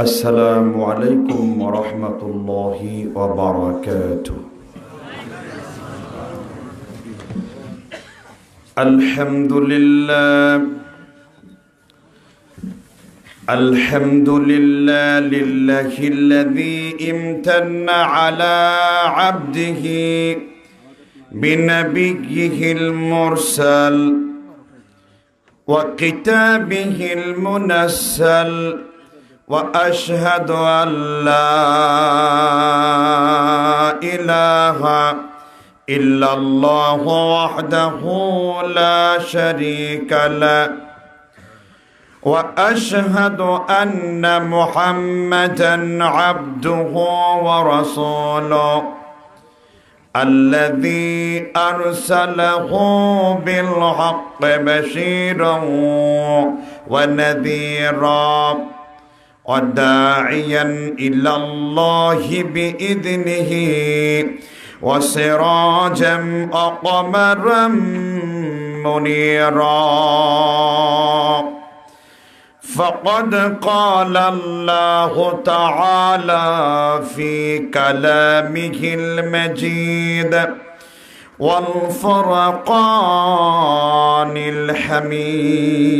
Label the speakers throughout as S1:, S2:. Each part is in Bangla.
S1: السلام عليكم ورحمة الله وبركاته. الحمد لله لله الذي امتن على عبده بنبيه المرسل وكتابه المنزل، وأشهد أن لا إله إلا الله وحده لا شريك له، وأشهد أن محمدا عبده ورسوله الذي أرسله بالحق بشيرا ونذيرا وداعيا إلى الله بإذنه وسراجا وقمرا منيرا. فقد قال الله تعالى في كلامه المجيد والفرقان الحميد: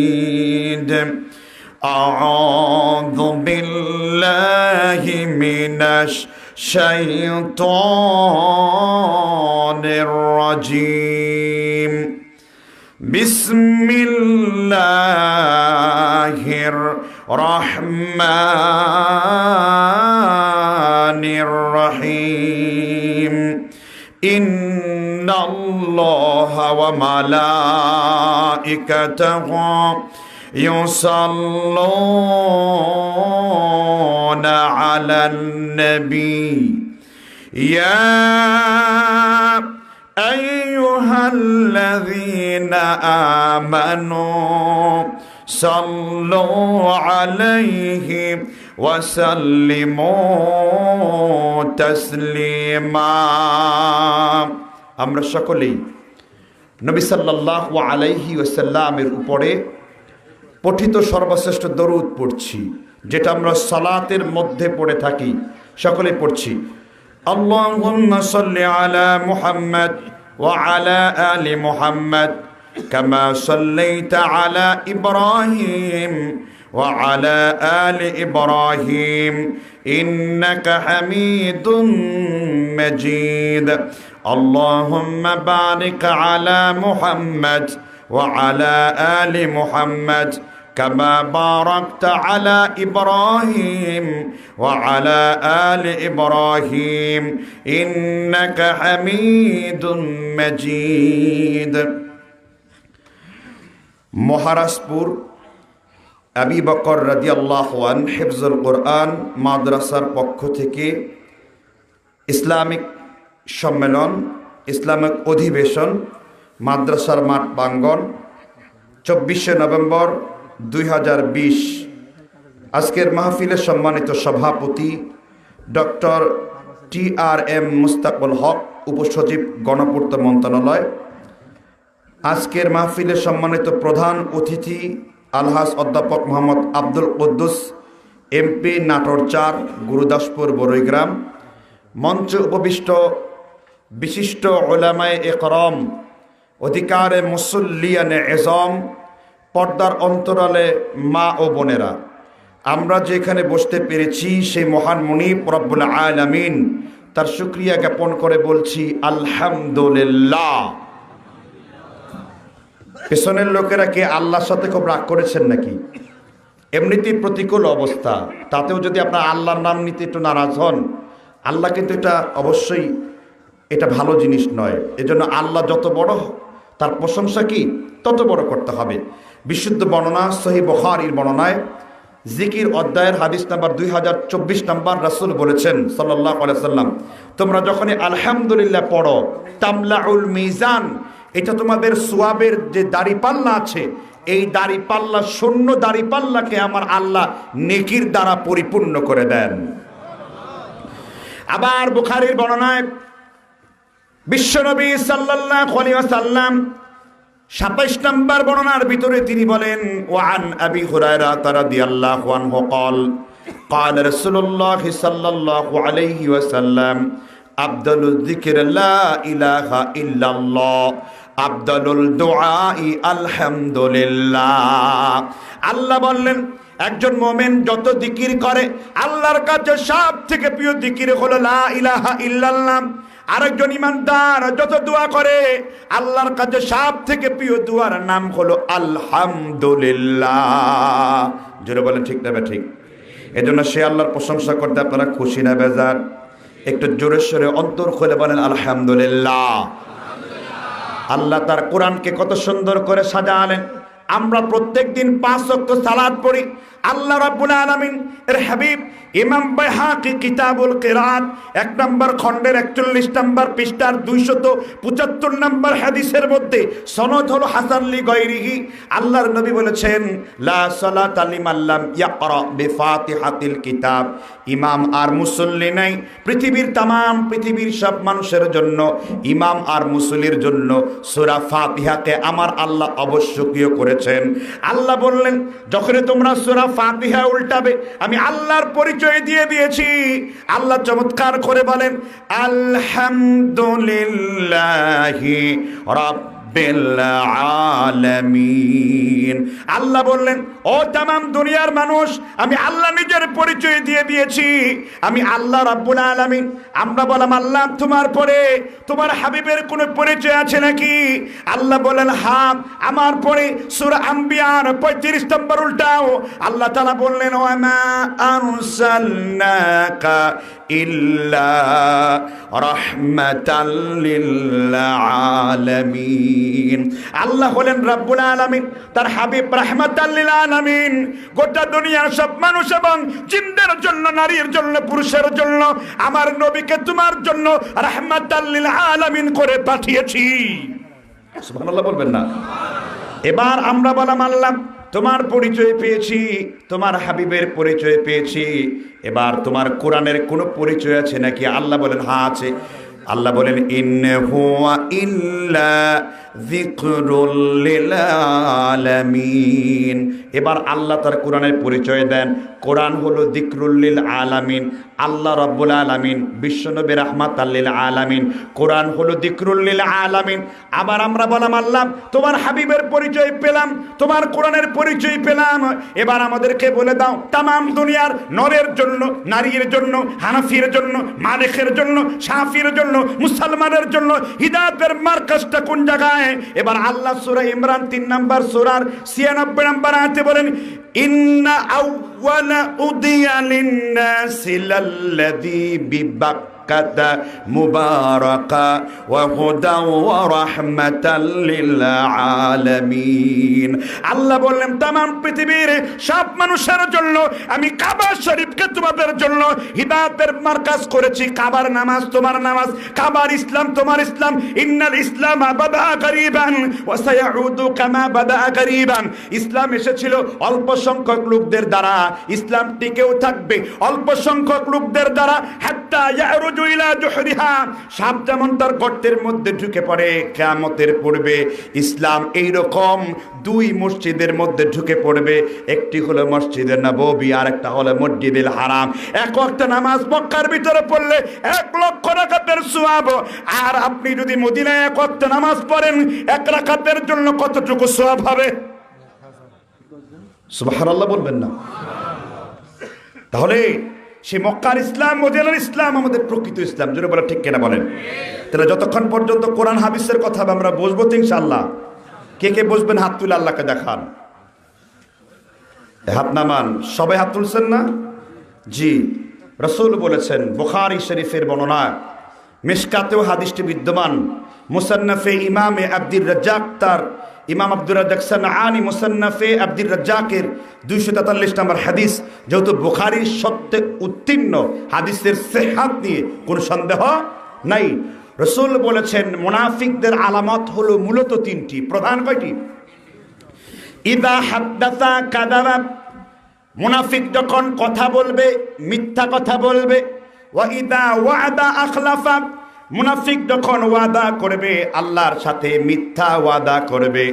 S1: أعوذ بالله من الشيطان الرجيم. بسم الله الرحمن الرحيم. إن الله وملائكته يصلون على النبي يا أيها الذين آمنوا صلوا عليه وسلموا تسليما. আমরা সকলেই নবী সাল্লাল্লাহু আলাইহি ওয়াসাল্লামের উপরে পঠিত সর্বশ্রেষ্ঠ দরুদ পড়ছি, যেটা আমরা সালাতের মধ্যে পড়ে থাকি। সকলে পড়ছি: আল্লাহুম্মা সাল্লি আলা মুহাম্মাদ ওয়া আলা আলি মুহাম্মাদ কামা সাল্লাইতা আলা ইব্রাহিম ওয়া আলা আলি ইব্রাহিম ইন্নাকা হামিদুম মাজিদ। আল্লাহুম্মা বারিক আলা মুহাম্মাদ ওয়া আলা আলি মুহাম্মাদ كما باركت على إبراهيم وعلى آل إبراهيم إنك حميد مجيد. মহারাজপুর আবু বকর রাদিয়াল্লাহু আনহু হিফজুল কোরআন মাদ্রাসার পক্ষ থেকে ইসলামিক সম্মেলন, ইসলামিক অধিবেশন, মাদ্রাসার মাঠ প্রাঙ্গণ, 24শে নভেম্বর 2020। আজকের মাহফিলের সম্মানিত সভাপতি ডক্টর TRM মুস্তাকুল হক, উপসচিব, গণপূর্ত মন্ত্রণালয়। আজকের মাহফিলের সম্মানিত প্রধান অতিথি আলহাজ অধ্যাপক মোহাম্মদ আব্দুল কুদ্দুস, MP, নাটোর 4, গুরুদাসপুর, বড়ইগ্রাম। মঞ্চে উপবিষ্ট বিশিষ্ট উলামায়ে ইকরাম, অধিকারে মুসল্লিয়ানে এজম, পর্দার অন্তরালে মা ও বোনেরা, আমরা যেখানে বসতে পেরেছি সেই মহান মুনিব রব্বুল আলামিন তার শুকরিয়া জ্ঞাপন করে বলছি আলহামদুলিল্লাহ। পেছনের লোকেরা কি আল্লাহর সাথে খুব রাগ করেছেন নাকি? এমনিতেই প্রতিকূল অবস্থা, তাতেও যদি আপনার আল্লাহর নাম নিতে একটু নারাজ হন, আল্লাহ কিন্তু এটা অবশ্যই এটা ভালো জিনিস নয়। এজন্য আল্লাহ যত বড়, তার প্রশংসা কি তত বড় করতে হবে। বিশুদ্ধ বর্ণনা সহিহ বুখারীর বর্ণনায় জিকির অধ্যায়ের হাদিস নাম্বার 2024 নাম্বার, রাসূল বলেছেন সাল্লাল্লাহু আলাইহি ওয়াসাল্লাম, তোমরা যখনই আলহামদুলিল্লাহ পড়ো, তামলাউল মিজান, এটা তোমাদের সওয়াবের যে দাড়িপাল্লা আছে, এই দাড়িপাল্লা, শূন্য দাড়িপাল্লাকে আমার আল্লাহ নেকির দ্বারা পরিপূর্ণ করে দেন। আবার বুখারীর বর্ণনায় বিশ্বনবী সাল্লাল্লাহু আলাইহি ওয়াসাল্লাম 27 নম্বর বর্ণনার ভিতরে তিনি বলেন, ওয়ান আবি হুরায়রা রাদিয়াল্লাহু আনহু قال قال رسول الله صلى الله عليه وسلم أفضل الذكر لا إله إلا الله আফদালুল দুআই আলহামদুলিল্লাহ। আল্লাহ বললেন একজন মুমিন যত জিকির করে আল্লাহর কাছে সবথেকে প্রিয় জিকির হলো লা ইলাহা ইল্লাল্লাহ। আরেকজন ইমানদার যত দোয়া করে আল্লাহর কাছে সবথেকে প্রিয় দোয়ার নাম হলো আলহামদুলিল্লাহ। জোরে বলেন ঠিক না ঠিক? এজন্য সে আল্লাহর প্রশংসা করতে আপনারা খুশি না বেজার? একটু জোরে সোরে অন্তর খুলে বলেন আলহামদুলিল্লাহ। আল্লাহ তার কোরআনকে কত সুন্দর করে সাজালেন। আমরা প্রত্যেকদিন 5 ওয়াক্ত সালাত পড়ি। আল্লাহ রাব্বুল আলামিন এর হাবিব ইমাম বাইহাকি কিতাবুল কিরাত 1 নম্বর খণ্ডের 41 নম্বর পৃষ্ঠার 275 নম্বর হাদিসের মধ্যে সনদ হলো হাসান লি গায়রিহি। আল্লাহর নবী বলেছেন লা সালাতা লিমান লাম ইয়াকরা বিফাতিহাতিল কিতাব। ইমাম আর মুসল্লি নাই পৃথিবীর तमाम পৃথিবীর সব মানুষের জন্য, ইমাম আর মুসল্লির জন্য সূরা ফাতিহাকে আমার আল্লাহ আবশ্যকীয় করেছেন। আল্লাহ বললেন যখন তোমরা সূরা ফাতিহা উল্টাবে আমি আল্লাহর পরিচয় দিয়ে দিয়েছি। আল্লাহ চমৎকার করে বলেন আলহামদুলিল্লাহি রাব্বিল আলামিন। আল্লাহ বললেন ও तमाम দুনিয়ার মানুষ আমি আল্লাহ নিজের পরিচয় দিয়ে দিয়েছি, আমি আল্লাহ রাব্বুল আলামিন। আমরা বললাম আল্লাহ তোমার পরে তোমার হাবিবের কোনো পরিচয় আছে নাকি? আল্লাহ বলেন হ্যাঁ আমার পরে সূরা আম্বিয়ার 35 নম্বর উল্টাও আল্লাহ তাআলা বললেন ওয়া মা আরসালনাকা ইল্লা রাহমাতাল লিল আলামিন। আল্লাহ হলেন রাব্বুল আলামিন, তার হাবিব রাহমাতাল লিল আলামিন। গোটা দুনিয়ার সব মানুষ এবং জিনদের জন্য, নারীর জন্য, পুরুষের জন্য আমার নবীকে তোমার জন্য রাহমাতাল লিল আলামিন করে পাঠিয়েছি। সুবহানাল্লাহ বলবেন না? এবার আমরা বললাম আল্লাহ তোমার পরিচয় পেয়েছি, তোমার হাবিবের পরিচয় পেয়েছি, এবার তোমার কোরআনের কোনো পরিচয় আছে নাকি? আল্লাহ বলেন হ্যাঁ আছে। আল্লাহ বলেন ইন্নাহু ইল্লা যিকরুল লিল আলামিন। এবার আল্লাহ তার কোরআনের পরিচয় দেন। কোরআন হলো যিকরুল লিল আলামিন, আল্লাহ রাব্বুল আলামিন বিশ্বনবী রাহমাতাল লিল আলামিন। কোরআন হলো যিকরুল লিল আলামিন। আবার আমরা বললাম আল্লাহ তোমার হাবিবের পরিচয় পেলাম, তোমার কোরআনের পরিচয় পেলাম, এবার আমাদেরকে বলে দাও तमाम দুনিয়ার নরের জন্য, নারীর জন্য, হানাফির জন্য, মালিকের জন্য, শাফির জন্য, মুসলমানের জন্য হিদায়াতের মার্কাজটা কোন জায়গায়? এবার আল্লাহ সূরা ইমরান 3 নম্বর সূরার 96 নম্বর আয়াতে বলেন ইন্না আউওয়ালা উদিয়া লিন-নাসি লাল্লাযী বিবাক্কাতা মুবারাকা ওয়া হুদাও ওয়া রাহমাতাল লিল আলামিন। আল্লাহ বললেন तमाम পৃথিবীর সব মানুষের জন্য আমি কাবা শরীফকে তোমাদের জন্য হিদায়াতের মার্কাজ করেছি। কাবার নামাজ তোমার নামাজ, কাবার ইসলাম তোমার ইসলাম। ইন্নাল ইসলাম বাদা করিবান ওয়া সায়াউদু কামা বাদা করিবান। ইসলাম এসেছিল অল্প সংখ্যক লোকদের দ্বারা, ইসলাম টিকেও থাকবে অল্প সংখ্যক লোকদের দ্বারা। হাত্তা ইয়ারুজু ইলা জুহরিহা, সাপ যেমন তার গর্তের মধ্যে ঢুকে পড়ে, কিয়ামতের পূর্বে ইসলাম এই রকম 2 মসজিদের মধ্যে ঢুকে পড়বে। একটি হলো মসজিদে নববী আর একটা হলো মসজিদুল হারাম। এক ওয়াক্ত নামাজ মক্কার ভিতরে পড়লে 1 লক্ষ রাকাতের সওয়াব। আর আপনি যদি মদিনায় এক ওয়াক্ত নামাজ পড়েন 1 রাকাতের জন্য কতটুকু সওয়াব হবে? সুবহানাল্লাহ বলবেন না? তাহলে সে মক্কার ইসলাম, মদিনার ইসলাম আমাদের প্রকৃত ইসলাম। জোরে বলা ঠিক কিনা বলেন? তাহলে যতক্ষণ পর্যন্ত কোরআন হাদিসের কথা আমরা বুঝবো তো ইনশাআল্লাহ। কে কে বুঝবেন হাত তুলে আল্লাহকে দেখান। হাত নামান। সবাই হাত তুলছেন না? জি। রাসূল বলেছেন বুখারী শরীফের বর্ণনা, মিশকাতেও হাদিসটি বিদ্যমান, মুসান্নাফে ইমামে আব্দুর রাজ্জাক, তার ইমাম আব্দুর রাজ্জাক সানআনী মুসান্নাফে আব্দুর রাজ্জাকের 243 নম্বর হাদিস। যেহেতু বুখারীর সত্যে উত্তীর্ণ, হাদিসের সিহহাত নিয়ে কোনো সন্দেহ নাই। রাসূল বলেছেন মুনাফিকদের আলামত হলো মূলত 3টি। প্রধান কয়টি? ইদা হাদ্দাসা কাযাবা, মুনাফিক যখন কথা বলবে মিথ্যা কথা বলবে। ওয়া ইদা ওয়াদা আখলাফা, মুনাফিক যখন ওয়াদা করবে আল্লাহর সাথে মিথ্যা ওয়াদা করবে।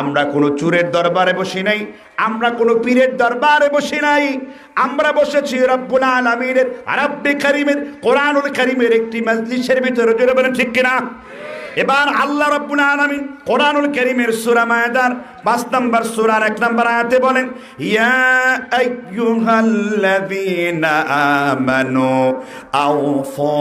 S1: আমরা কোনো চুরের দরবারে বসি নাই, আমরা কোনো পীরের দরবারে বসি নাই, আমরা বসেছি রব্বুল আলামিনের রব্বে কারীমের কোরআনুল কারীমের একটি মজলিসের ভিতরে। জোরে বলেন ঠিক কিনা? এবার আল্লাহ রাব্বুল আলামিন কোরআনুল কারীমের সূরা মায়েদার 5 নম্বর সূরার 1 নম্বর আয়াতে বলেন, ইয়া আইয়ুহাল্লাযীনা আমানু আওফু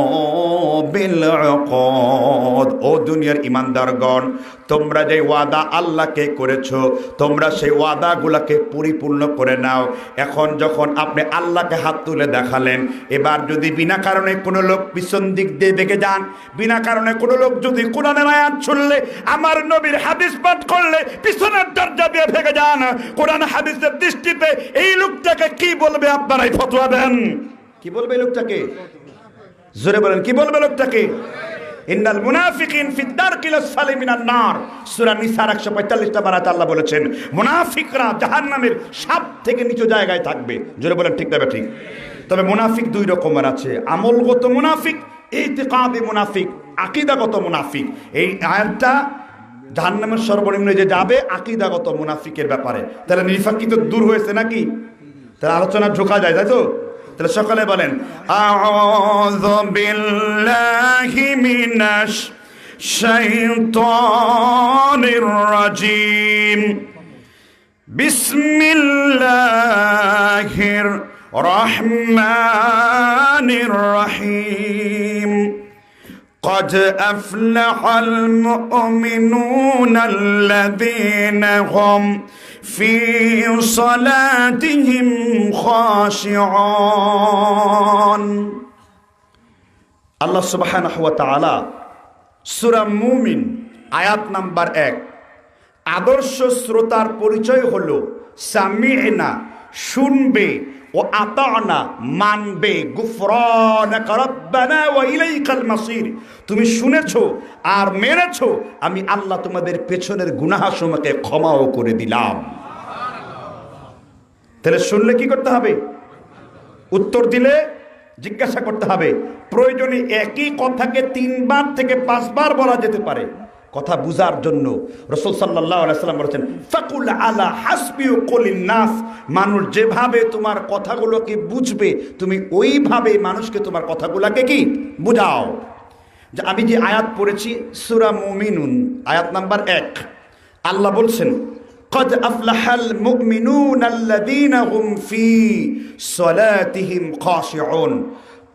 S1: বিল উকুদ। ও দুনিয়ার ঈমানদারগণ, তোমরা যে ওয়াদা আল্লাহকে করেছো, তোমরা সেই ওয়াদাগুলোকে পরিপূর্ণ করে নাও। এখন যখন আপনি আল্লাহকে হাত তুলে দেখালেন, এবার যদি বিনা কারণে কোনো লোক পিছন দিক দিয়ে দেখে যান, বিনা কারণে কোনো লোক যদি কোরআনের আয়াত শুনলে, আমার নবীর হাদিস পাঠ করলে পিছনের দরজা দিয়ে ভেগে যান, কোরআন হাদিসের দৃষ্টিতে এই লোকটাকে কি বলবে? আপনারাই ফতোয়া দেন। কি বলবে এই লোকটাকে? জোরে বলেন, কি বলবে লোকটাকে? ইন্নাল মুনাফিকিন ফি দারকিল আসফালি মিনান নার, সূরা নিসার 145 নম্বর আয়াতে আল্লাহ বলেছেন, মুনাফিকরা জাহান্নামের সবথেকে নিচু জায়গায় থাকবে। জোরে বলেন ঠিক না ঠিক? তবে মুনাফিক দুই রকমের আছে, আমলগত মুনাফিক, ইতিকাদি মুনাফিক, আকীদাগত মুনাফিক। এই আয়াতটা জাহান্নামের সর্বনিম্ন যে যাবে আকীদাগত মুনাফিকের ব্যাপারে। তাহলে নিফাক কি তো দূর হয়েছে নাকি? তাহলে আলোচনা ঢোকা যায়, তাই তো? তাহলে সকালে বলেন, আউযু বিল্লাহি মিনাশ শাইতানির রাজিম, বিসমিল্লাহির রহমানির রহিম, قد أفلح المؤمنون الذين هم في صلاتهم خاشعون। আল্লাহ সুবহানাহু ওয়া তাআলা সূরা মুমিন আয়াত নাম্বার 1, আদর্শ শ্রোতার পরিচয় হলো সামি'না, শুনবে, ও আতানা, মানবে, গুফরানাকা রাব্বানা ওয়া ইলাইকাল মাসির, তুমি শুনেছো আর মেনেছো, আমি আল্লাহ তোমাদের পেছনের গুনাহসমূহকে ক্ষমাও করে দিলাম। তাহলে শুনলে কি করতে হবে? উত্তর দিলে জিজ্ঞাসা করতে হবে। প্রয়োজনে একই কথাকে 3 বার থেকে 5 বার বলা যেতে পারে কথা বুঝার জন্য। রাসূল সাল্লাল্লাহু আলাইহি ওয়াসাল্লাম বলেছেন, ফাকুল আলা হাসবি কুলিন নাস, মানুষ যেভাবে তোমার কথাগুলোকে বুঝবে, তুমি ওইভাবে মানুষকে তোমার কথাগুলোকে কি বুঝাও। যে আমি যে আয়াত পড়েছি সূরা মুমিনুন আয়াত নাম্বার 1, আল্লাহ বলছেন, قد أفلح المؤمنون الذين هم في صلاتهم خاشعون,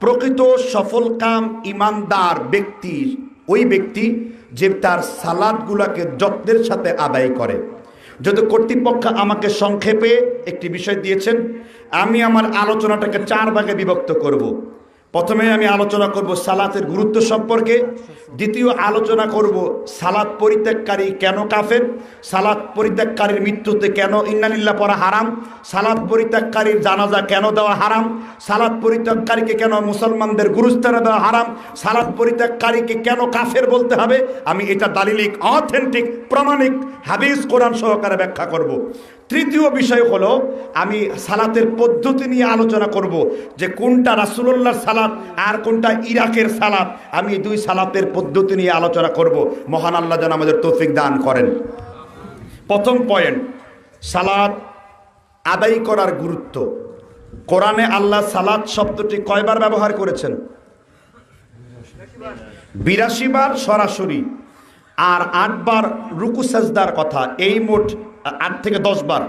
S1: প্রকৃত সফলকাম ঈমানদার ব্যক্তি ওই ব্যক্তি যে তার সালাতগুলোকে যত্নের সাথে আদায় করে। যদি কর্তৃপক্ষ আমাকে সংক্ষেপে একটি বিষয় দিয়েছেন, আমি আমার আলোচনাটাকে 4 ভাগে বিভক্ত করব। প্রথমে আমি আলোচনা করব সালাতের গুরুত্ব সম্পর্কে, দ্বিতীয় আলোচনা করব সালাত পরিত্যাগকারী কেন কাফের, সালাত পরিত্যাগকারীর মৃত্যুতে কেন ইন্নালিল্লাহ পড়া হারাম, সালাত পরিত্যাগকারীর জানাজা কেন দেওয়া হারাম, সালাত পরিত্যাগকারীকে কেন মুসলমানদের গুরুস্থানে দেওয়া হারাম, সালাত পরিত্যাগকারীকে কেন কাফের বলতে হবে। আমি এটা দালিলিক, অথেন্টিক, প্রমাণিক হাদিস কোরআন সহকারে ব্যাখ্যা করব। তৃতীয় বিষয় হলো আমি সালাতের পদ্ধতি নিয়ে আলোচনা করব, যে কোনটা রাসূলুল্লাহর সালাত আর কোনটা ইরাকের সালাত। আমি এই 2 সালাতের পদ্ধতি নিয়ে আলোচনা করব। মহান আল্লাহ যেন আমাদের তৌফিক দান করেন। প্রথম পয়েন্ট, সালাত আদায় করার গুরুত্ব। কোরআনে আল্লাহ সালাত শব্দটি কয়বার ব্যবহার করেছেন? 82 বার সরাসরি, আর 8 বার রুকু সাজদার কথা, এই মোট 8 থেকে 10 বার,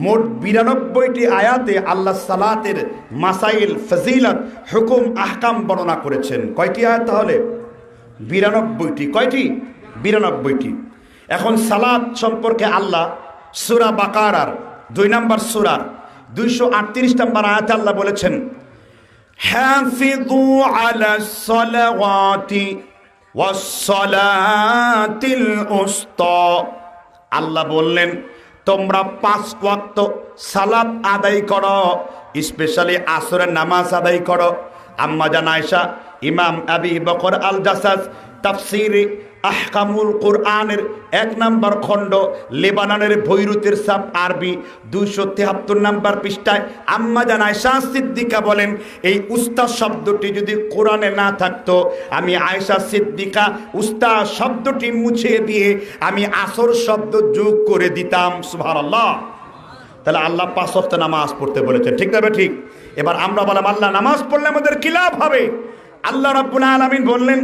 S1: মোট 92টি আয়াতে আল্লাহ সালাতের মাসাইল, ফজিলত, হুকুম, আহকাম বর্ণনা করেছেন। কয়টি আয়াত তাহলে? 92টি। কয়টি? 92টি। এখন সালাত সম্পর্কে আল্লাহ সূরা বাকারার 2 নম্বর সূরার 238 নম্বর আয়াতে আল্লাহ বলেছেন, হাফিযু আলাস সালাওয়াতি ওয়াস সালাতিল উসতা। আল্লাহ বললেন, তোমরা 5 ওয়াক্ত সালাত আদায় করো, স্পেশালি আসরের নামাজ আদায় করো। আম্মা জান আয়েশা, ইমাম আবি বকর আল জাসাস, তাফসীরে আহকামুল কোরআনের 1 নম্বর খণ্ড, লেবাননের বৈরুতের ছাপ, আরবি 273 নম্বর পৃষ্ঠায় আম্মা জান আয়েশা সিদ্দিকা বলেন, এই উস্তাদ শব্দটি যদি কোরআনে না থাকতো, আমি আয়েশা সিদ্দিকা উস্তাদ শব্দটি মুছে দিয়ে আমি আসর শব্দ যোগ করে দিতাম। সুবহানাল্লাহ। তাহলে আল্লাহ 5 ওয়াক্ত নামাজ পড়তে বলেছেন, ঠিক না? ঠিক। এবার আমরা বললাম আল্লাহ নামাজ পড়লে আমাদের কি লাভ হবে? আল্লাহ রাব্বুল আলামিন বললেন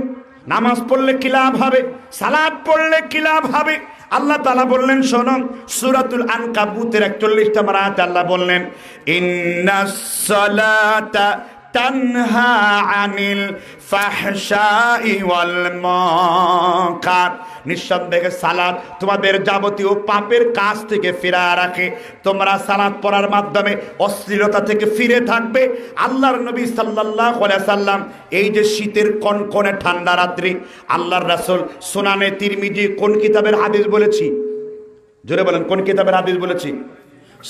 S1: নামাজ পড়লে কি লাভ হবে, সালাত পড়লে কি লাভ হবে। আল্লাহ তাআলা বললেন শোনো, সূরাতুল আনকাবুতের 41 নম্বর আয়াতে আল্লাহ বললেন, ইন্নাস সালাতা তানহা আনিল ফাহশাই ওয়াল মুনকার, নিঃসন্দেহে সালাত তোমাদের যাবতীয় পাপের কাজ থেকে ফিরিয়ে রাখে। তোমরা সালাত পড়ার মাধ্যমে অশ্লীলতা থেকে ফিরে থাকবে। আল্লাহর নবী সাল্লাল্লাহু আলাইহি সাল্লাম এই যে শীতের কনকনে ঠান্ডা রাত্রি, আল্লাহর রাসূল সুনানে তিরমিজি কোন কিতাবের হাদিস বলেছি? জোরে বলেন, কোন কিতাবের হাদিস বলেছি?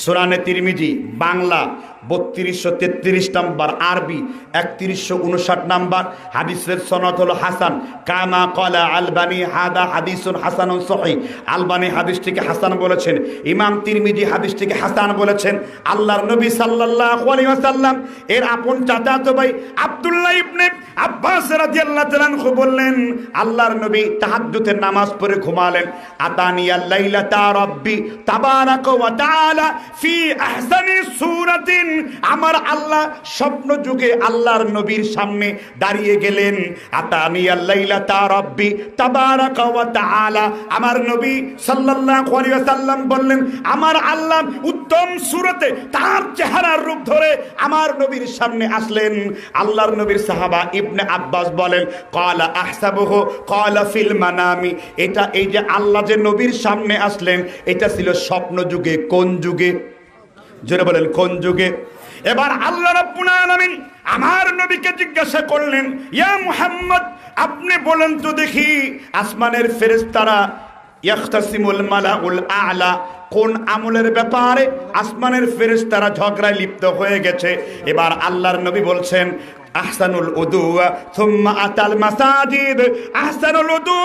S1: সুনানে তিরমিজি, বাংলা 3233 নম্বর, আরবি 3159 নম্বর। হাদিসের সনদ হলো হাসান। কামা ক্বালা আলবানী হাদা হাদিসুন হাসানুন সহিহ। আলবানী হাদিসটিকে হাসান বলেছেন, ইমাম তিরমিজি হাদিসটিকে হাসান বলেছেন। আল্লাহর নবী সাল্লাল্লাহু আলাইহি ওয়াসাল্লাম এর আপন চাচাতো ভাই আব্দুল্লাহ ইবনে আব্বাস রাদিয়াল্লাহু তাআলা আনহু বললেন, আল্লাহর নবী তাহাজ্জুদের নামাজ পড়ে ঘুমালেন। আতানিয়াল লাইলাতা রাব্বি তাবারাকা ওয়া তাআলা ফি আহসানি সূরাতিন, আমার আল্লাহ স্বপ্ন যুগে আল্লাহর নবীর সামনে দাঁড়িয়ে গেলেন। আতানিয়াল লাইলাতা রাব্বি তাবারাকা ওয়া তাআলা, আমার নবী সাল্লাল্লাহু আলাইহি ওয়াসাল্লাম বললেন, আমার আল্লাহ উত্তম সূরতে তার চেহারার রূপ ধরে আমার নবীর সামনে আসলেন। আল্লাহর নবীর সাহাবা ইবনে আব্বাস বলেন, ক্বালা আহসাবুহু ক্বালা ফিল মানামি, এটা এই যে আল্লাহ যে নবীর সামনে আসলেন, এটা ছিল স্বপ্ন যুগে। কোন যুগে? জোরে বলেন, কোন যুগে? এবার আল্লাহ রাব্বুল আলামিন আমার নবীকে জিজ্ঞাসা করলেন, ইয়া মুহাম্মদ, আপনি বলেন তো দেখি, আসমানের ফেরেশতারা ইয়াখতাসিমুল মালাউল আ'লা, কোন আমলের ব্যাপারে আসমানের ফেরেশতারা ঝগড়ায় লিপ্ত হয়ে গেছে? এবার আল্লাহর নবী বলছেন, আহসানুল উদু সুম্মা আতাল মাসাজিদ, আহসানুল উদু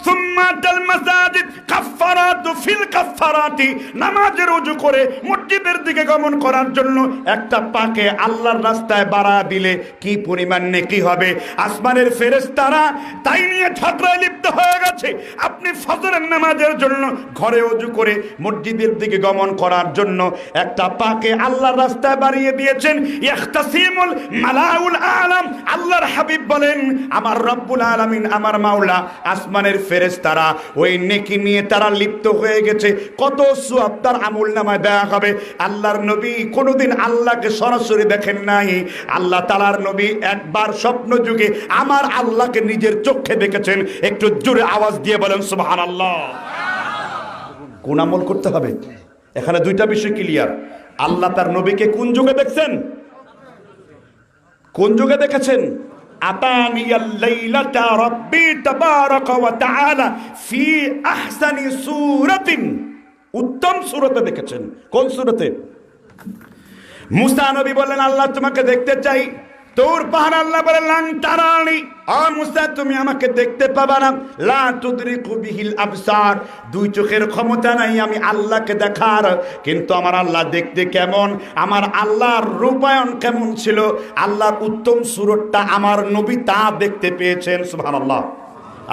S1: সুম্মা আতাল মাসাজিদ, কাফফারাতু ফিল কাফফারাতি, নামাজের ওযু করে মসজিদের দিকে গমন করার জন্য একটা পাকে আল্লাহর রাস্তায় বাড়া দিলে কি পরিমাণ নেকি হবে। আসমানের ফেরেশতারা তাই নিয়ে ঝগড়ায় লিপ্ত হয়ে গেছে। আপনি ফজরের নামাজের জন্য ঘরে ওযু করে মসজিদের দিকে গমন করার জন্য একটা পাকে আল্লাহর রাস্তায় বাড়িয়ে দিয়েছেন। ইখতাসিমুল মালাউল আলাম, আল্লাহর হাবিব বলেন, আমার রব্বুল আলামিন, আমার মাওলা, আসমানের ফেরেশতারা ওই নেকি নিয়ে তারা লিপ্ত হয়ে গেছে। কত সওয়াব তার আমলনামায় দেয়া হবে। আল্লাহর নবী কোনোদিন আল্লাহকে সরাসরি দেখেন নাই। আল্লাহ তাআলার নবী একবার স্বপ্ন যুগে আমার আল্লাহকে নিজের চোখে দেখেছেন। একটু জোরে আওয়াজ দিয়ে বলেন সুবহানাল্লাহ। কোন আমল করতে হবে? এখানে দুইটা বিষয় ক্লিয়ার। আল্লাহ তার নবীকে কোন যুগে দেখছেন? কোন যুগে দেখেছেন? আতানিয়াল লাইলাতা রাব্বি তাবারাকা ওয়া তাআলা ফি আহসানি সূরাতিন, উত্তম সূরতে দেখেছেন। কোন সূরতে? মুসা নবী বলেন, আল্লাহ তোমাকে দেখতে চাই। তোর পাহাড় আল্লাহ বলেন, লান তারানি, ও মুসা তুমি আমাকে দেখতে পাবা না। লা তুদরিকু বিহিল আবসার, দুই চোখের ক্ষমতা নাই আমি আল্লাহকে দেখার। কিন্তু আমার আল্লাহ দেখতে কেমন, আমার আল্লাহর রূপায়ণ কেমন ছিল, আল্লাহর উত্তম সূরতটা আমার নবী তা দেখতে পেয়েছেন। সুবহানাল্লাহ।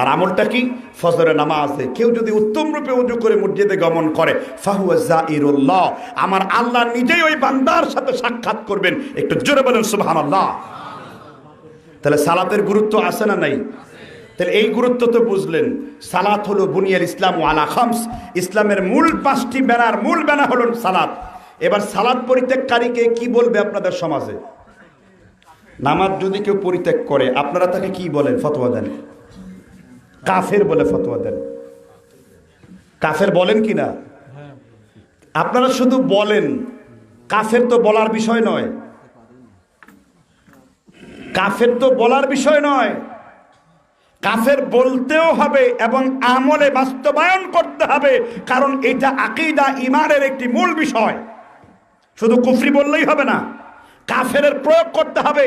S1: আর আমলটা কি? ফজরের নামাজে কেউ যদি উত্তম রূপে ওযু করে মসজিদে গমন করে, ফাহুয়া জাইরুল্লাহ, আমার আল্লাহ নিজেই ওই বান্দার সাথে সাক্ষাৎ করবেন। একটু জোরে বলেন সুবহানাল্লাহ। তাহলে সালাতের গুরুত্ব আছে না নাই? তাহলে এই গুরুত্ব তো বুঝলেন। সালাত হলো বুনিয়াল ইসলাম আলা খামস, ইসলামের মূল 5টি বেনার মূল বেনা হলো সালাত। এবার সালাত পরিত্যাগকারীকে কি বলবে আপনাদের সমাজে? নামাজ যদি কেউ পরিত্যাগ করে আপনারা তাকে কি বলেন? ফতোয়া দেন। কাফের বলে ফতোয়া দেন। কাফের বলেন কি না? আপনারা শুধু বলেন, কাফের তো বলার বিষয় নয়। কাফের তো বলার বিষয় নয়, কাফের বলতেও হবে এবং আমলে বাস্তবায়ন করতে হবে, কারণ এটা আকীদা ঈমানের একটি মূল বিষয়। শুধু কুফরি বললেই হবে না, কাফেরের প্রয়োগ করতে হবে।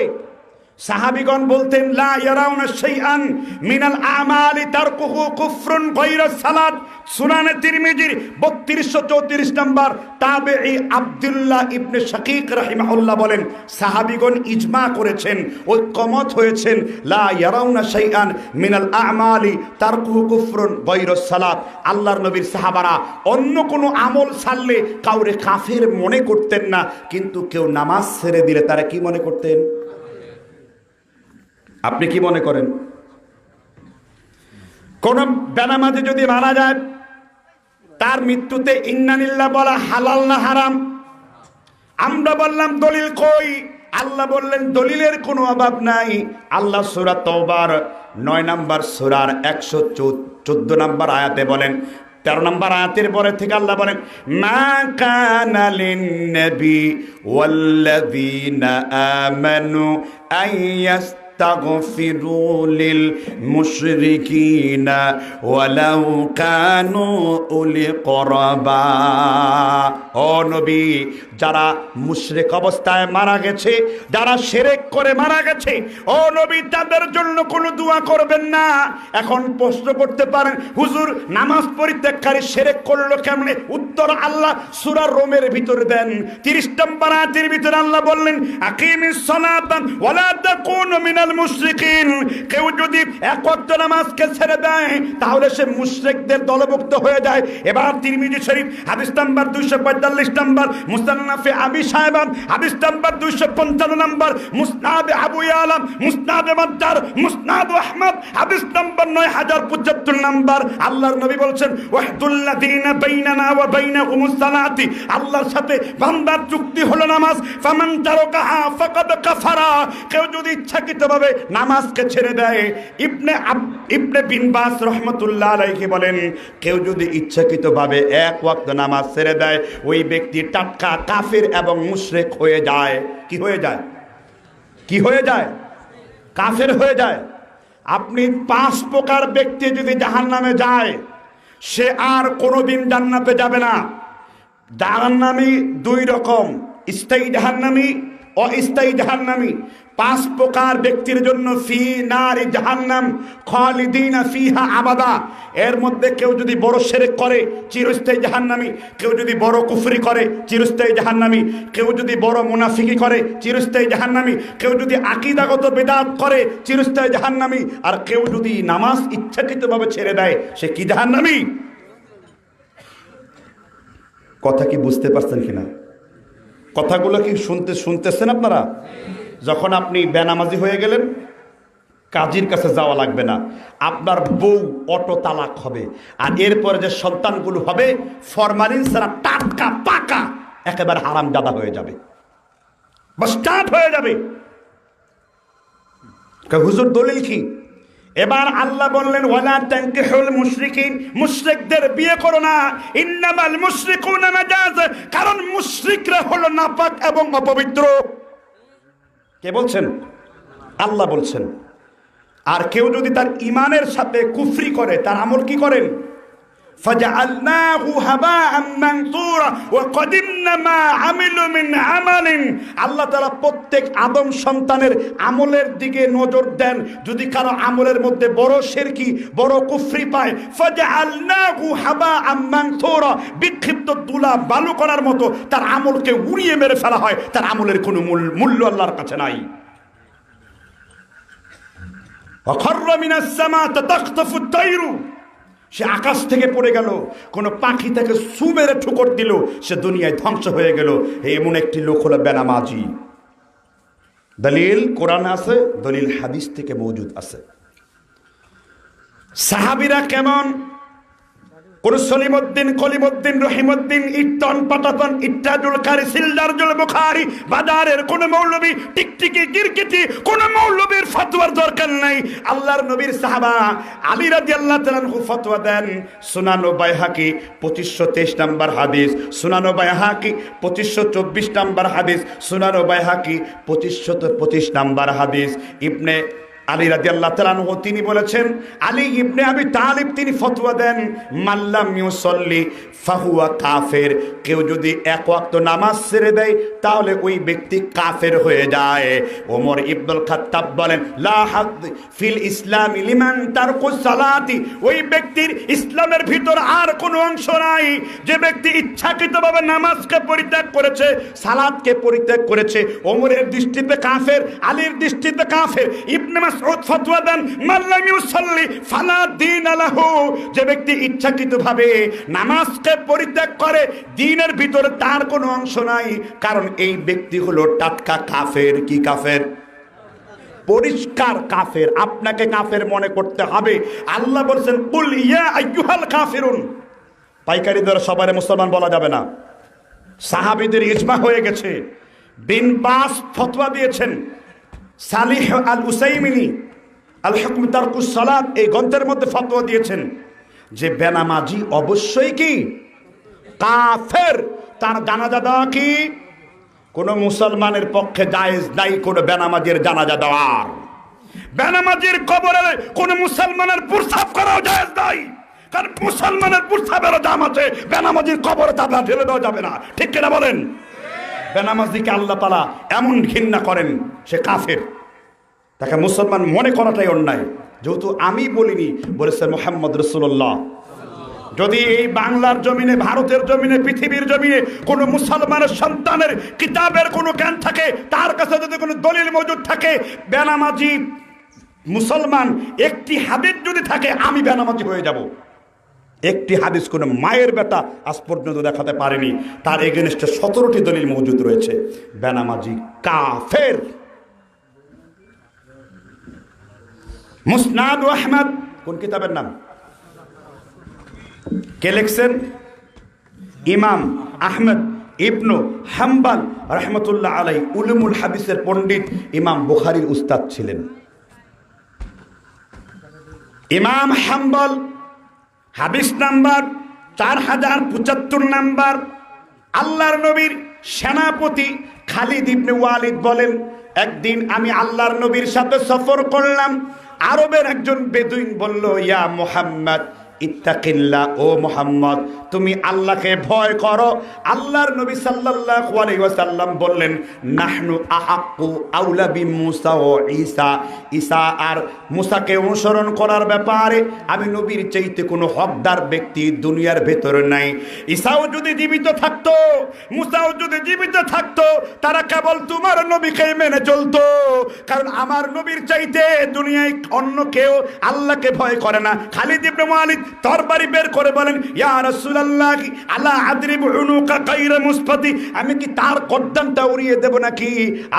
S1: সাহাবীগণ বলতেন লা ইয়ারাউনা শাইআন মিনাল আমালি তারকুহু কুফরুন গায়রা সালাত। সুনানে তিরমিজির 3234 নম্বর তাবেঈ আব্দুল্লাহ ইবনে শাকীক রাহিমাহুল্লাহ বলেন, সাহাবীগণ ইজমা করেছেন, ঐকমত হয়েছেন, লা ইয়ারাউনা শাইআন মিনাল আমালি তারকুহু কুফরুন গায়রা সালাত। আল্লাহর নবীর সাহাবারা অন্য কোনো আমল ছাড়লে কাউরে কাফের মনে করতেন না, কিন্তু কেউ নামাজ ছেড়ে দিলে তারা কি মনে করতেন? আপনি কি মনে করেন? কোন বেনামাজি যদি মারা যায়, তার মৃত্যুতে ইন্নালিল্লাহ বলা হালাল না হারাম? আমরা বললাম দলিল কই? আল্লাহ বললেন দলিলের কোনো অভাব নাই। আল্লাহ সূরা তাওবার 9 নম্বর সূরার 114 নম্বর আয়াতে বলেন, 13 নম্বর আয়াতের পরে থেকে আল্লাহ বলেন, মা কানা লিন-নবী ওয়াল্লাযীনা আমানু আইয়াস্তাগফিরু লিল মুশরিকিনা ওয়ালাউ কানু উলি কুরবা। ও নবী, যারা মুশরিক অবস্থায় মারা গেছে, যারা শিরক করে মারা গেছে, ও নবী তাদের জন্য কোনো দোয়া করবেন না। এখন প্রশ্ন করতে পারেন, হুজুর নামাজ পরিত্যাগকারী শিরক করলো কেমনে? উত্তর আল্লাহ সূরা রোমের ভিতরে দেন, 30 নম্বর আয়াতের ভিতরে আল্লাহ বললেন, আকিমিস সালাতা ওয়ালা তাকুনু মিনাল মুশরিকিন। কেউ যদি এক ওয়াক্ত নামাজকে ছেড়ে দেয়, তাহলে সে মুশরিকদের দলভুক্ত হয়ে যায়। এবার তিরমিজি শরীফ হাদিস নাম্বার 245 নম্বর, মুসনাফে আবি শায়বা হাদিস নাম্বার 255 নম্বর, মুসনাদে আবু ইয়ালা, মুসনাদে মাদ্দার, মুসনাদ আহমদ হাদিস নাম্বার 9075 নম্বর। আল্লাহর নবী বলছেন, ওয়াহদুল্লাযিনা বাইনানা ওয়া বাইনাহুমুস সালাতি। আল্লাহর সাথে বান্দার চুক্তি হলো নামাজ। ফামান তারাকাহা ফাকাদ কাফারা। কেউ যদি ইচ্ছাকৃতভাবে নামাজকে ছেড়ে দেয়, ইবনে বিন বাস রহমাতুল্লাহ আলাইহি বলেন, কেউ যদি ইচ্ছাকৃতভাবে এক ওয়াক্ত নামাজ ছেড়ে দেয়, ওই ব্যক্তি টাটকা কাফির এবং মুশরিক হয়ে যায়। কি হয়ে যায়? কি হয়ে যায়? কাফের হয়ে যায়। আপনি 5 প্রকার ব্যক্তি যদি জাহান্নামে যায়, সে আর কোনোদিন জান্নাতে যাবে না। জাহান্নামী 2 রকম, স্থায়ী জাহান্নামী, অস্থায়ী জাহান্নামী। 5 প্রকার ব্যক্তির জন্য ফি নারি জাহান্নাম খালিদিনা ফিহা আবাদা। এর মধ্যে কেউ যদি বড় শিরক করে, চিরস্থায়ী জাহান্নামী। কেউ যদি বড় কুফরি করে, চিরস্থায়ী জাহান্নামী। কেউ যদি বড় মুনাফিকি করে, চিরস্থায়ী জাহান্নামী। কেউ যদি আকীদাগত বিদআত করে, চিরস্থায়ী জাহান্নামী। আর কেউ যদি নামাজ ইচ্ছাকৃতভাবে ছেড়ে দেয়, সে কি জাহান্নামী? কথা কি বুঝতে পারছেন কিনা? কথাগুলো কি শুনতেছেন আপনারা? যখন আপনি বেনামাজি হয়ে গেলেন, কাজীর কাছে যাওয়া লাগবে না, আপনার বউ অটো তালাক হবে। আর এরপরে যে সন্তানগুলো হবে, ফরমালিন ছাড়া টাটকা পাকা একেবারে হারামজাদা হয়ে যাবে, বা স্টার্ট হয়ে যাবে। হুজুর দলিল কি? এবার আল্লাহ বললেন, ওয়ালা তানকিহুল মুশরিকিন। মুশরিকদের বিয়ে করো না। ইন্নামাল মুশরিকুনা নাজাস। কারণ মুশরিকরা হলো নাপাক এবং অপবিত্র। কে বলছেন? আল্লাহ বলছেন। আর কেউ যদি তার ঈমানের সাথে কুফরি করে, তার আমল কি করেন? ফাজআলনাহু হাবাআন মানসুরা ওয়া কাদিমনা মা আমিলু মিন আমালিন। আল্লাহ তাআলা প্রত্যেক আদম সন্তানের আমলের দিকে নজর দেন। যদি কারো আমলের মধ্যে বড় শিরকি, বড় কুফরি পায়, ফাজআলনাহু হাবাআন মানসুরা, বিক্ষিপ্ত তুলা বালু করার মতো তার আমলকে উড়িয়ে মেরে ফেলা হয়। তার আমলের কোনো মূল্য আল্লাহর কাছে নাই। ওয়া খাররা মিনাস সামা তাখতাফু আত-তায়রু। সে আকাশ থেকে পড়ে গেল, কোনো পাখি তাকে সু মেরে ঠুকর দিল, সে দুনিয়ায় ধ্বংস হয়ে গেল। এমন একটি লোক হলো বেনামাজি। দলিল কোরআন আছে, দলিল হাদিস থেকে মওজুদ আছে। সাহাবীরা কেমন? কোন সলিমউদ্দিন, কলিমউদ্দিন, রহিমউদ্দিন, ইট্টন, পাটাতন, ইত্তাজুল কারি, সিলদারজুল বুখারী, বাজারের কোন মৌলবী, টিকটিকি, গিরগিটি, কোন মৌলবীর ফতোয়ার দরকার নাই। আল্লাহর নবীর সাহাবা আলী রাদিয়াল্লাহু তাআলা আনহু ফতোয়া দেন। সুনান ও বাইহাকি 2523 নম্বর হাদিস, সুনান ও বাইহাকি 2524 নম্বর হাদিস, সুনান ও বাইহাকি 2525 নম্বর হাদিস, ইবনে আলী রাদিয়াল্লাহু তাআলা আনহু তিনি বলেছেন, আলী ইবনে আবি তালিব তিনি ফতোয়া দেন, মাল্লাম ইউসাল্লি ফাহুয়া কাফের, কেউ যদি এক ওয়াক্ত নামাজ ছেড়ে দেয় তাহলে ওই ব্যক্তি কাফের হয়ে যায়। ওমর ইবনুল খাত্তাব বলেন, লা হাদ ফিল ইসলাম লিমান তারকুস সালাতি, ওই ব্যক্তির ইসলামের ভিতর আর কোনো অংশ নাই যে ব্যক্তি ইচ্ছাকৃতভাবে নামাজকে পরিত্যাগ করেছে, সালাতকে পরিত্যাগ করেছে। ওমরের দৃষ্টিতে কাফের, আলীর দৃষ্টিতে কাফের। ইবনে মাসউদ ফতোয়া দেন, মাল্লাম ইউসাল্লি ফালা দীন লাহু, যে ব্যক্তি ইচ্ছাকৃতভাবে নামাজকে পরিত্যাগ করে দ্বীনের ভিতরে তার কোনো অংশ নাই, কারণ এই ব্যক্তি হলো টাটকা কাফের। কি কাফের? পরিষ্কার কাফের। আপনাকে কাফের মনে করতে হবে। আল্লাহ বলছেন, কুল ইয়া আইয়ুহাল কাফিরুন, পাইকারি দরে সবারে মুসলমান বলা যাবে না। সাহাবীদের ইজমা হয়ে গেছে। বিন বাস ফতোয়া দিয়েছেন, সালিহ আল উসাইমিনি আল হুকম তারকুস সালাত এই গ্রন্থের মধ্যে ফতোয়া দিয়েছেন যে বেনামাজি অবশ্যই কি কাফের, তার জানাজা দেওয়া কি কোনো মুসলমানের পক্ষে জায়েজ নাই, কোনো বেনামাজির জানাজা দেওয়ার। বেনামাজির কবরে কোনো মুসলমানের প্রস্রাব করাও জায়েজ নাই, কারণ মুসলমানের প্রস্রাবেরও দাম আছে, বেনামাজির কবরে তাবলা ঢেলে দেওয়া যাবে না। ঠিক কিনা বলেন? বেনামাজিকে আল্লাহ তাআলা এমন ঘৃণা করেন, সে কাফের। তাকে মুসলমান মনে করাটাই অন্যায়। যেহেতু আমি বলিনি, বলেছে মুহাম্মদ রাসূলুল্লাহ। যদি এই বাংলার জমিনে, ভারতের জমিনে, পৃথিবীর জমিনে কোনো মুসলমানের সন্তানের কিতাবের কোনো জ্ঞান থাকে, তার কাছে যদি কোনো দলিল মজুদ থাকে বেনামাজি মুসলমান, একটি হাদিস যদি থাকে, আমি বেনামাজি হয়ে যাব। একটি হাদিস কোনো মায়ের বেটা আজ পর্যন্ত দেখাতে পারেনি, তার এগেনস্টে 17টি দলিল মজুদ রয়েছে। বেনামাজি কাফের। মুসনাদ আহমদ কোন কিতাবের নাম? কে লিখছেন? ইমাম আহমদ ইবনু হাম্বল রাহমাতুল্লাহ আলাইহি, উলুমুল হাদিসের পণ্ডিত, ইমাম বুখারীর উস্তাদ ছিলেন। ইমাম হাম্বল হাদিস নাম্বার 4075 নাম্বার। আল্লাহর নবীর সেনাপতি খালিদ ইবনে ওয়ালিদ বলেন, একদিন আমি আল্লাহর নবীর সাথে সফর করলাম। আরবের একজন বেদুইন বলল, ইয়া মুহাম্মদ ইত্তাকিল্লাহ, ও মুহাম্মদ তুমি আল্লাহকে ভয় করো। আল্লাহর নবী সাল্লাল্লাহু আলাইহি ওয়াসাল্লাম বললেন, নাহনু আহাক্কু আউলা বিমূসা ও ঈসা, ঈসা আর মুসাকে অনুসরণ করার ব্যাপারে আমি নবীর চাইতে কোনো হকদার ব্যক্তি দুনিয়ার ভেতরে নাই। ঈসাও যদি জীবিত থাকতো, মুসাও যদি জীবিত থাকতো, তারা কেবল তোমার নবীকে মেনে চলতো, কারণ আমার নবীর চাইতে দুনিয়ায় অন্য কেউ আল্লাহকে ভয় করে না। খালিদ ইবনে ওয়ালিদ তরবারি বের করে বলেন, ইয়া রাসূলুল্লাহ আলা আদরিবু উনুকা গায়রা মুসফাতি, আমি কি তার গর্দানটা উড়িয়ে দেব নাকি?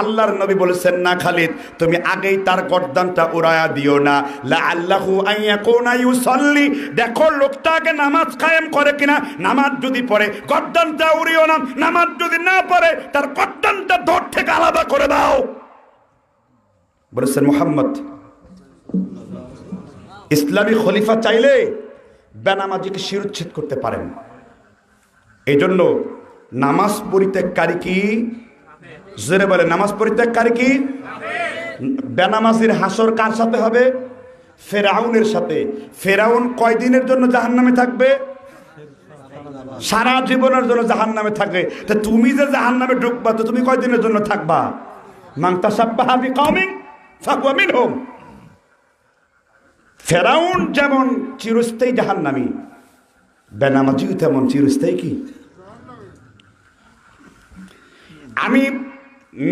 S1: আল্লাহর নবী বলেছেন, না খালিদ, তুমি আগেই তার গর্দানটা উড়ায়া দিও না। লাআল্লাহু আন ইয়াকুনা ইউসাল্লি, দেখো লোকটাকে নামাজ কায়েম করে কিনা। নামাজ যদি পড়ে গর্দানটা উড়িও না, নামাজ যদি না পড়ে তার গর্দানটা ধর থেকে আলাদা করে দাও। বলেছেন মুহাম্মদ। ইসলামী খলিফা চাইলে বেনামাজিকে শিরোচ্ছেদ করতে পারেন। এই জন্য নামাজ পরিত্যাগকারী কি? জোরে বলে, নামাজ পরিত্যাগকারী কি? বেনামাজির হাসর কার সাথে হবে? ফেরাউনের সাথে। ফেরাউন কয়দিনের জন্য জাহান্নামে থাকবে? সারা জীবনের জন্য জাহান্নামে থাকবে। তা তুমি যে জাহান্নামে ঢুকবা, তো তুমি কয়দিনের জন্য থাকবা? মান তাশাব্বাহা বিকওমিন ফাহুয়া মিনহুম। ফেরাউন যেমন চিরস্থায়ী জাহান্নামী, বেনামাজিও তেমন চিরস্থায়ী কি? আমি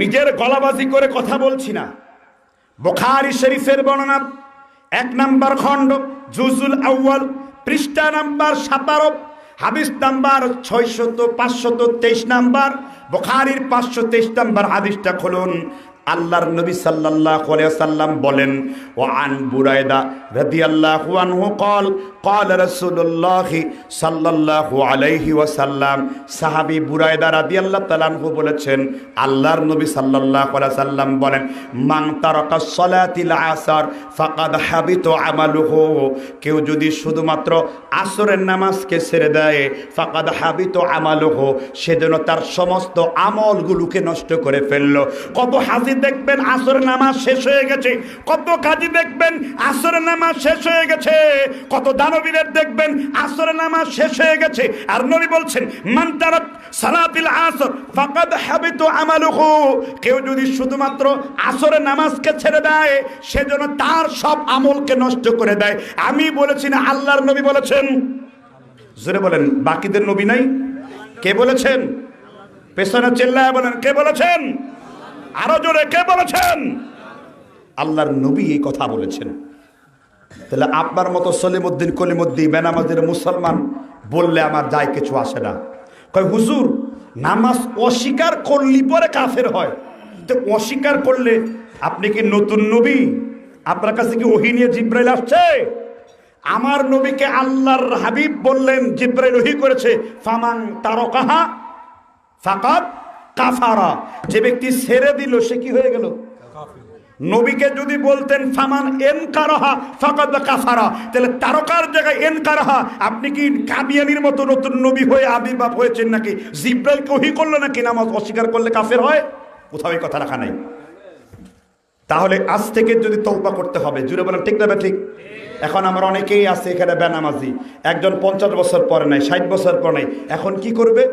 S1: নিজের গলাবাজি করে কথা বলছি না। বুখারী শরীফের বর্ণনা 1 নম্বর খণ্ড, জুজুল আউয়াল, পৃষ্ঠা নাম্বার 17, হাদিস নাম্বার 523 নাম্বার। বুখারীর 523 নাম্বার হাদিসটা খুলুন। আল্লাহর নবী সাল্লাল্লাহু আলাইহি ওয়াসাল্লাম বলেন, ওয়া আন বুরাইদা রাদিয়াল্লাহু আনহু قال قال رسول الله صلى الله عليه وسلم সাহাবী বুরায়দা রাদিয়াল্লাহু তাআলা আনহু বলেছেন আল্লাহর নবী সাল্লাল্লাহু আলাইহি ওয়াসাল্লাম বলেন মান তারাকা সালাতিল আসর ফাকাদ হাবিতা আমালুহু কেউ যদি শুধুমাত্র আসরের নামাজকে ছেড়ে দেয় ফাকাদ হাবিতা আমালুহু সেজন্য তার সমস্ত আমলগুলোকে নষ্ট করে ফেললো। কত হাজি দেখবেন আসরের নামাজ শেষ হয়ে গেছে, কত কাজী দেখবেন আসরের নামাজ শেষ হয়ে গেছে, কত দানবীরের দেখবেন আসরের নামাজ শেষ হয়ে গেছে। আর নবী বলছেন মান তারাক সালাতিল আসর ফাকাদ হাবিতা আমালুহু কেউ যদি শুধুমাত্র আসরের নামাজকে ছেড়ে দেয় সেজন্য তার সব আমলকে নষ্ট করে দেয়। আমি বলেছি না, আল্লাহর নবী বলেছেন। জোরে বলেন, বাকিদের নবী নাই? কে বলেছেন? পেছনে চিল্লায় বলেন, কে বলেছেন? আরো জোরে, কে বলেছেন? আল্লাহর নবী এই কথা বলেছেন। তাহলে আপনার মতো সলিমুদ্দিন কলিমুদ্দিন বেনামাজের মুসলমান বললে আমার যায় কিছু আসে না। কয় হুজুর নামাজ অস্বীকার করলি পরে কাফের হয়, তো অস্বীকার করলে আপনি কি নতুন নবী? আপনার কাছে কি ওহী নিয়ে জিব্রাইল আসছে? আমার নবীকে আল্লাহর হাবিব বললেন, জিব্রাইল ওহী করেছে, ফামান তারাকাহা ফাকাদ কাফারা, যে ব্যক্তি ছেড়ে দিল সে কি হয়ে গেল? নবীকে যদি বলতেন ফামান এনকারাহা ফাকাদ কাফারা, তাহলে তারকার জায়গায় এনকারাহা, আপনি কি কাদিয়ানির মতো নতুন নবী হয়ে আবির্ভাব হয়েছেন নাকি? জিব্রাইলকে ওহী করলো নাকি নামাজ অস্বীকার করলে কাফের হয়? কোথাও এই কথা রাখা নাই। তাহলে আজ থেকে যদি তওবা করতে হবে, জুড়ে বলেন ঠিক না ঠিক? এখন আমরা অনেকেই আছে এখানে বেনামাজি, একজন 50 বছর পরে নাই, 60 বছর পরে নাই, এখন কি করবে?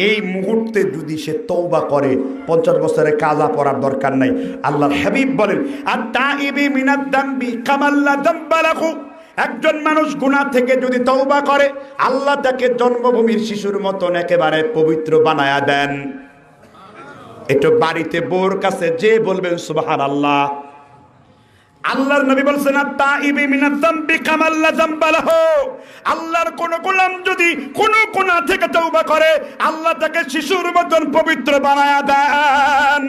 S1: এই মুহূর্তে যদি সে তওবা করে 50 বছরে কাজা পড়ার দরকার নাই। আল্লাহর হাবিব বলেন আত-তাইবি মিনাদ দামবি কামাল্লা দামবা লাহু, একজন মানুষ গুনাহ থেকে যদি তওবা করে আল্লাহ তাকে জন্মভূমির শিশুর মতন একেবারে পবিত্র বানায়া দেন। একটু বাড়িতে বউর কাছে যে বলবেন সুবহানাল্লাহ। আল্লাহর নবী বলেছেন আত-তাইবি মিনাদ যামবি কামাল্লা যামবা লাহু, আল্লাহর কোন গোলাম যদি কোন গুনাহ থেকে তওবা করে আল্লাহ তাকে শিশুর মতন পবিত্র বানায়া দেন।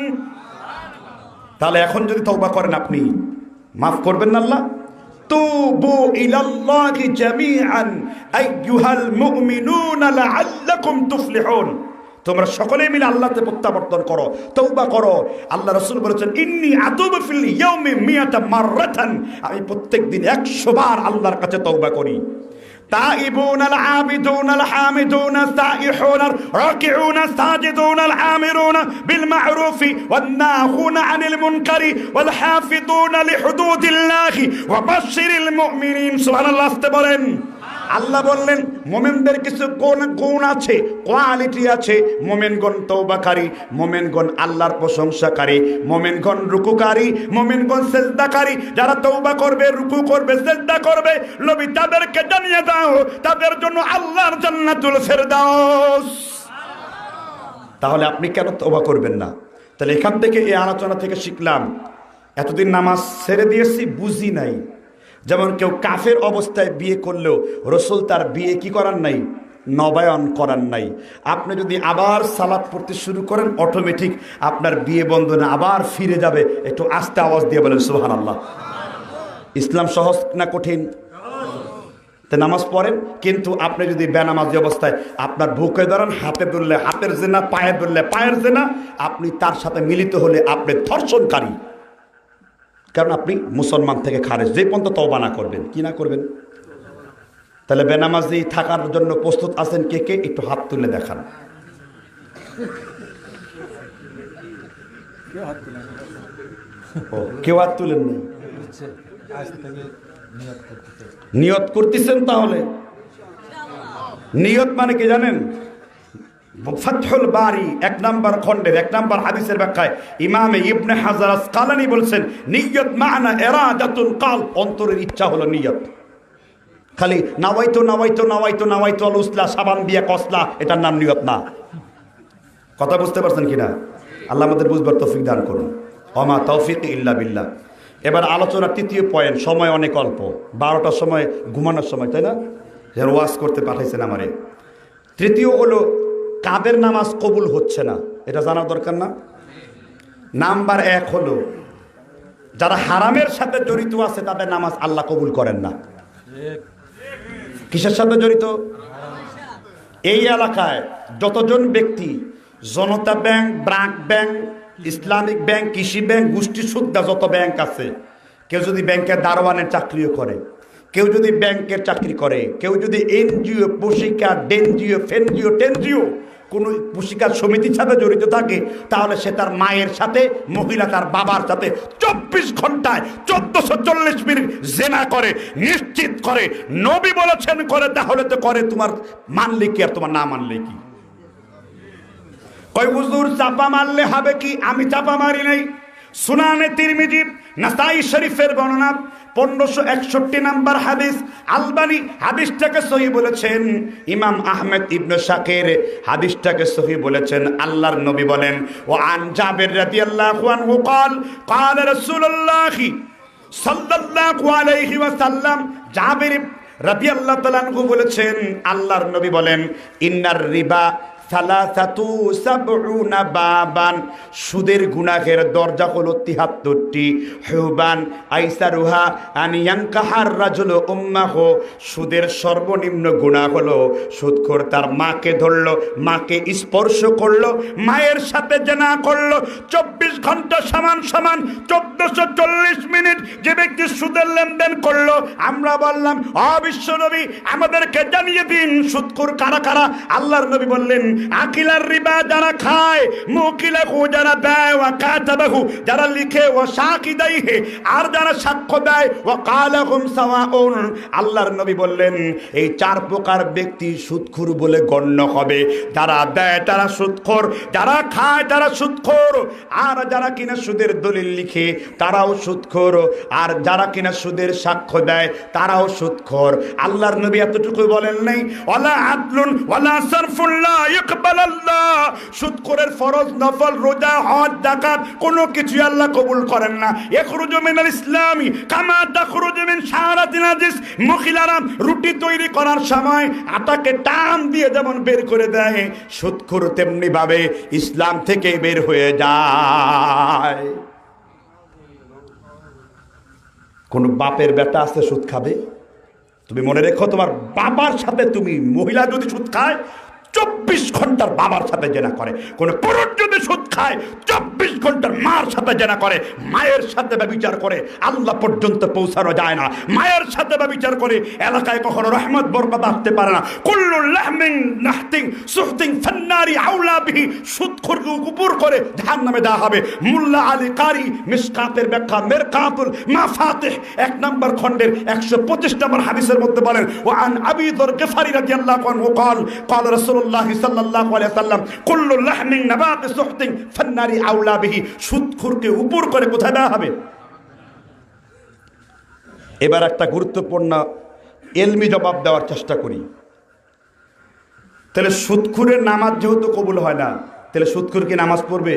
S1: তাহলে এখন যদি তওবা করেন আপনি, মাফ করবেন না আল্লাহ? তুবু ইলাল্লাহি জামিআন আইয়ুহাল মুমিনুনা লাআল্লাকুম তুফলিহুন, তোমরা সকলে মিলে আল্লাহতে প্রত্যাবর্তন করো, তওবা করো। আল্লাহ রাসূল বলেছেন ইন্নী আতুবু ফিল ইয়াউমি মিয়াতা মাররাতান, আমি প্রত্যেক দিন 100 বার আল্লাহর কাছে তওবা করি। তাইবুন আল আবিদুন আল হামিদুন সাইহুন রাকিউন সাজিদুন আল আমিরুন বিল মা'রুফি ওয়ান নাহুন আনিল মুনকারি ওয়াল হাফিজুন লিহুদুদিল্লাহি ওয়া বাশশিরিল মুমিনিন। সুবহানাল্লাহ, আসতে বলেন। আল্লাহ বললেন মুমিনদের কিছু গুণ আছে, কোয়ালিটি আছে। মুমিনগণ তওবাকারী, মুমিনগণ আল্লাহর প্রশংসাকারী, মুমিনগণ রুকুকারী, মুমিনগণ সিজদাকারী। যারা তওবা করবে, রুকু করবে, সিজদা করবে, নবী তাদেরকে জানিয়ে দাও তাদের জন্য আল্লাহর জান্নাতুল ফেরদাউস। তাহলে আপনি কেন তওবা করবেন না? তাহলে এখান থেকে এই আলোচনা থেকে শিখলাম, এতদিন নামাজ ছেড়ে দিয়েছি, বুঝি নাই। যেমন কেউ কাফের অবস্থায় বিয়ে করলেও রসুল তার বিয়ে কি করার নাই? নবায়ন করার নাই। আপনি যদি আবার সালাত পড়তে শুরু করেন অটোমেটিক আপনার বিয়ে বন্ধনে আবার ফিরে যাবে। একটু আস্তে আওয়াজ দিয়ে বলেন সুবহানাল্লাহ। ইসলাম সহজ না কঠিন? তা নামাজ পড়েন, কিন্তু আপনি যদি বেনামাজি অবস্থায় আপনার বুকে ধরেন, হাতে ধরলে হাতের জেনা, পায়ে ধরলে পায়ের জেনা, আপনি তার সাথে মিলিত হলে আপনি ধর্ষণকারী, কারণ আপনি মুসলমান থেকে খারেজ। যে পর্যন্ত তওবা না করবেন, কি না করবেন? তাহলে বেনামাজি থাকার জন্য প্রস্তুত আছেন কে কে? একটু হাত তুলে দেখান। কেউ হাত তুলেন না? নিয়ত করতেছেন? তাহলে নিয়ত মানে কি জানেন? ফাতহুল বারি 1 নম্বর খণ্ডের 1 নম্বর হাদিসের ব্যাখ্যায় ইমাম ইবনে হাজার আসকালানী বলছেন নিয়ত মানা ইরাদাতুল কলব, অন্তরের ইচ্ছা হলো নিয়ত। খালি নাওয়াইতো নাওয়াইতো নাওয়াইতো নাওয়াইতো আল-উসলা, সাবান দিয়া কসলা, এটার নাম নিয়ত না। কথা বুঝতে পারছেন কিনা? আল্লাহ আমাদের বুঝবার তৌফিক দান করুন। ওমা তৌফিক ইল্লা বিল্লাহ। এবার আলোচনার তৃতীয় পয়েন্ট, সময় অনেক অল্প, 12টার সময় ঘুমানোর সময়, তাই না? যারা ওয়াজ করতে পাঠাইছেন আমারে। তৃতীয় হলো কাদের নামাজ কবুল হচ্ছে না, এটা জানা দরকার না? নাম্বার 1 হলো যারা হারামের সাথে জড়িত আছে তাদের নামাজ আল্লাহ কবুল করেন না। কিসের সাথে জড়িত? এই এলাকায় যতজন ব্যক্তি Janata bank, BRAC bank, Islamic bank, Krishi bank, গোষ্ঠী সুদ্ধা যত ব্যাংক আছে, কেউ যদি ব্যাংকের দারোয়ানের চাকরিও করে, কেউ যদি ব্যাংকের চাকরি করে, কেউ যদি এনজিও, পুশিকা, ডেনজিও, ফেনজিও, টেনজিও কোনো পুশিকার সমিতির সাথে জড়িত থাকে, তাহলে সে তার মায়ের সাথে, মহিলা তার বাবার সাথে 24 ঘন্টায় 1440 মিনিট জেনা করে, নিশ্চিত করে। নবী বলেছেন করে, তাহলে তো করে। তোমার মানলে কি আর তোমার না মানলে কি? কয় হুজুর চাপা মারলে হবে কি? আমি চাপা মারি নাই। সুনানে তিরমিজি, নাসাই শরীফের বর্ণনা 1561 নাম্বার হাদিস। আলবানী হাদিসটাকে সহিহ বলেছেন। ইমাম আহমেদ ইবনে শাকির হাদিসটাকে সহিহ বলেছেন। আল্লাহর নবী বলেন, ও আন জাবির রাদিয়াল্লাহু আনহু قال قال رسول الله সাল্লাল্লাহু আলাইহি ওয়াসাল্লাম, জাবির রাদিয়াল্লাহু তাআলা আনহু বলেছেন, আল্লাহর নবী বলেন, ইন্নার রিবা সালাসাতু সাবউনা বাবান, সুদের গুনাহের দরজা হলো 73টি। হুবান আইসারুহা আন ইয়ানকাহার রাজুল উম্মাহু, সুদের সর্বনিম্ন গুনাহ হলো সুদখোর তার মাকে ধরলো, মাকে স্পর্শ করলো, মায়ের সাথে জেনা করলো। 24 ঘন্টা সমান সমান 1440 মিনিট যে ব্যক্তি সুদের লেনদেন করলো, আমরা বললাম অবিশ্ব নবী আমাদেরকে জানিয়ে দিন সুদখোর কারা কারা। আল্লাহর নবী বললেন, আকিলার রিবা যারা খায়, মুকিলাহু যারা দেয়, ওয়া কাতাবাহু যারা লিখে, ওয়া শাকিদাইহি আর যারা সাক্ষ্য দেয়, ওয়া কালাহুম সাওয়াউন। আল্লাহর নবী বললেন, এই 4 প্রকার ব্যক্তি সুদখোর বলে গণ্য হবে। যারা দেয় তারা সুদখোর, যারা খায় তারা সুদখোর, আর যারা কিনা সুদের দলিল লিখে তারাও সুদখোর, আর যারা কিনা সুদের সাক্ষ্য দেয় তারাও সুদখোর। আল্লাহর নবী এতটুকু বলেন নাই, ওয়ালা আদলুন ওয়ালা সারফুন লা ইকবাল আল্লাহ। সুদখোরের ফরজ, নফল, রোজা, হজ, যাকাত কোনো কিছু আল্লাহ কবুল করেন না। ইখরুজু মিনাল ইসলামি কামা তাখরুজু মিন শারাতিন নাজিস, মহিলারা রুটি তৈরি করার সময় আটাকে টান দিয়ে যেমন বের করে দেয়, সুদখোর তেমনি ভাবে ইসলাম থেকে বের হয়ে যায়। কোন বাপের বেটা আছে সুদ খাবে? তুমি মনে রেখো, তোমার বাবার সাথে তুমি মহিলা যদি সুদ খায়, 24 ঘন্টার বাবার সাথে জেনা করে। কোন পুরুষ যদি সুদ খায়, 24 ঘন্টার মার সাথে জেনা করে, মায়ের সাথে ব্যভিচার করে, আল্লাহ পর্যন্ত পৌঁছানো যায় না। মায়ের সাথে ব্যভিচার করে এলাকায় কখনো রহমত বরকত আসতে পারে না। কুল্লু লাহমিন নাহতিন সুহতিন ফান্নারি আউলা বিহি, সুদখোরকে উপর করে জাহান্নামে দেওয়া হবে। মুল্লা আলী কারি মিশকাতের ব্যাখ্যা মিরকাতুল মাফাতিহ 1 নম্বর খণ্ডের 125 নম্বর হাদিসের মধ্যে বলেন, ওয়া আন আবী যর গিফারি রাদিয়াল্লাহু আনহু قال قال রাসূলুল্লাহ সাল্লাল্লাহু আলাইহি ওয়াসাল্লাম, কুল্লু লাহমিন নাবাতি সুহতিন ফান্নারি আউলা বিহি, সুদখোরকে উপর করে কোথায় দেওয়া হবে? এবার একটা গুরুত্বপূর্ণ এলমি জবাব দেওয়ার চেষ্টা করি। তাহলে সুদখোরের নামাজ যেহেতু কবুল হয় না, তাহলে সুদখোর কি নামাজ পড়বে?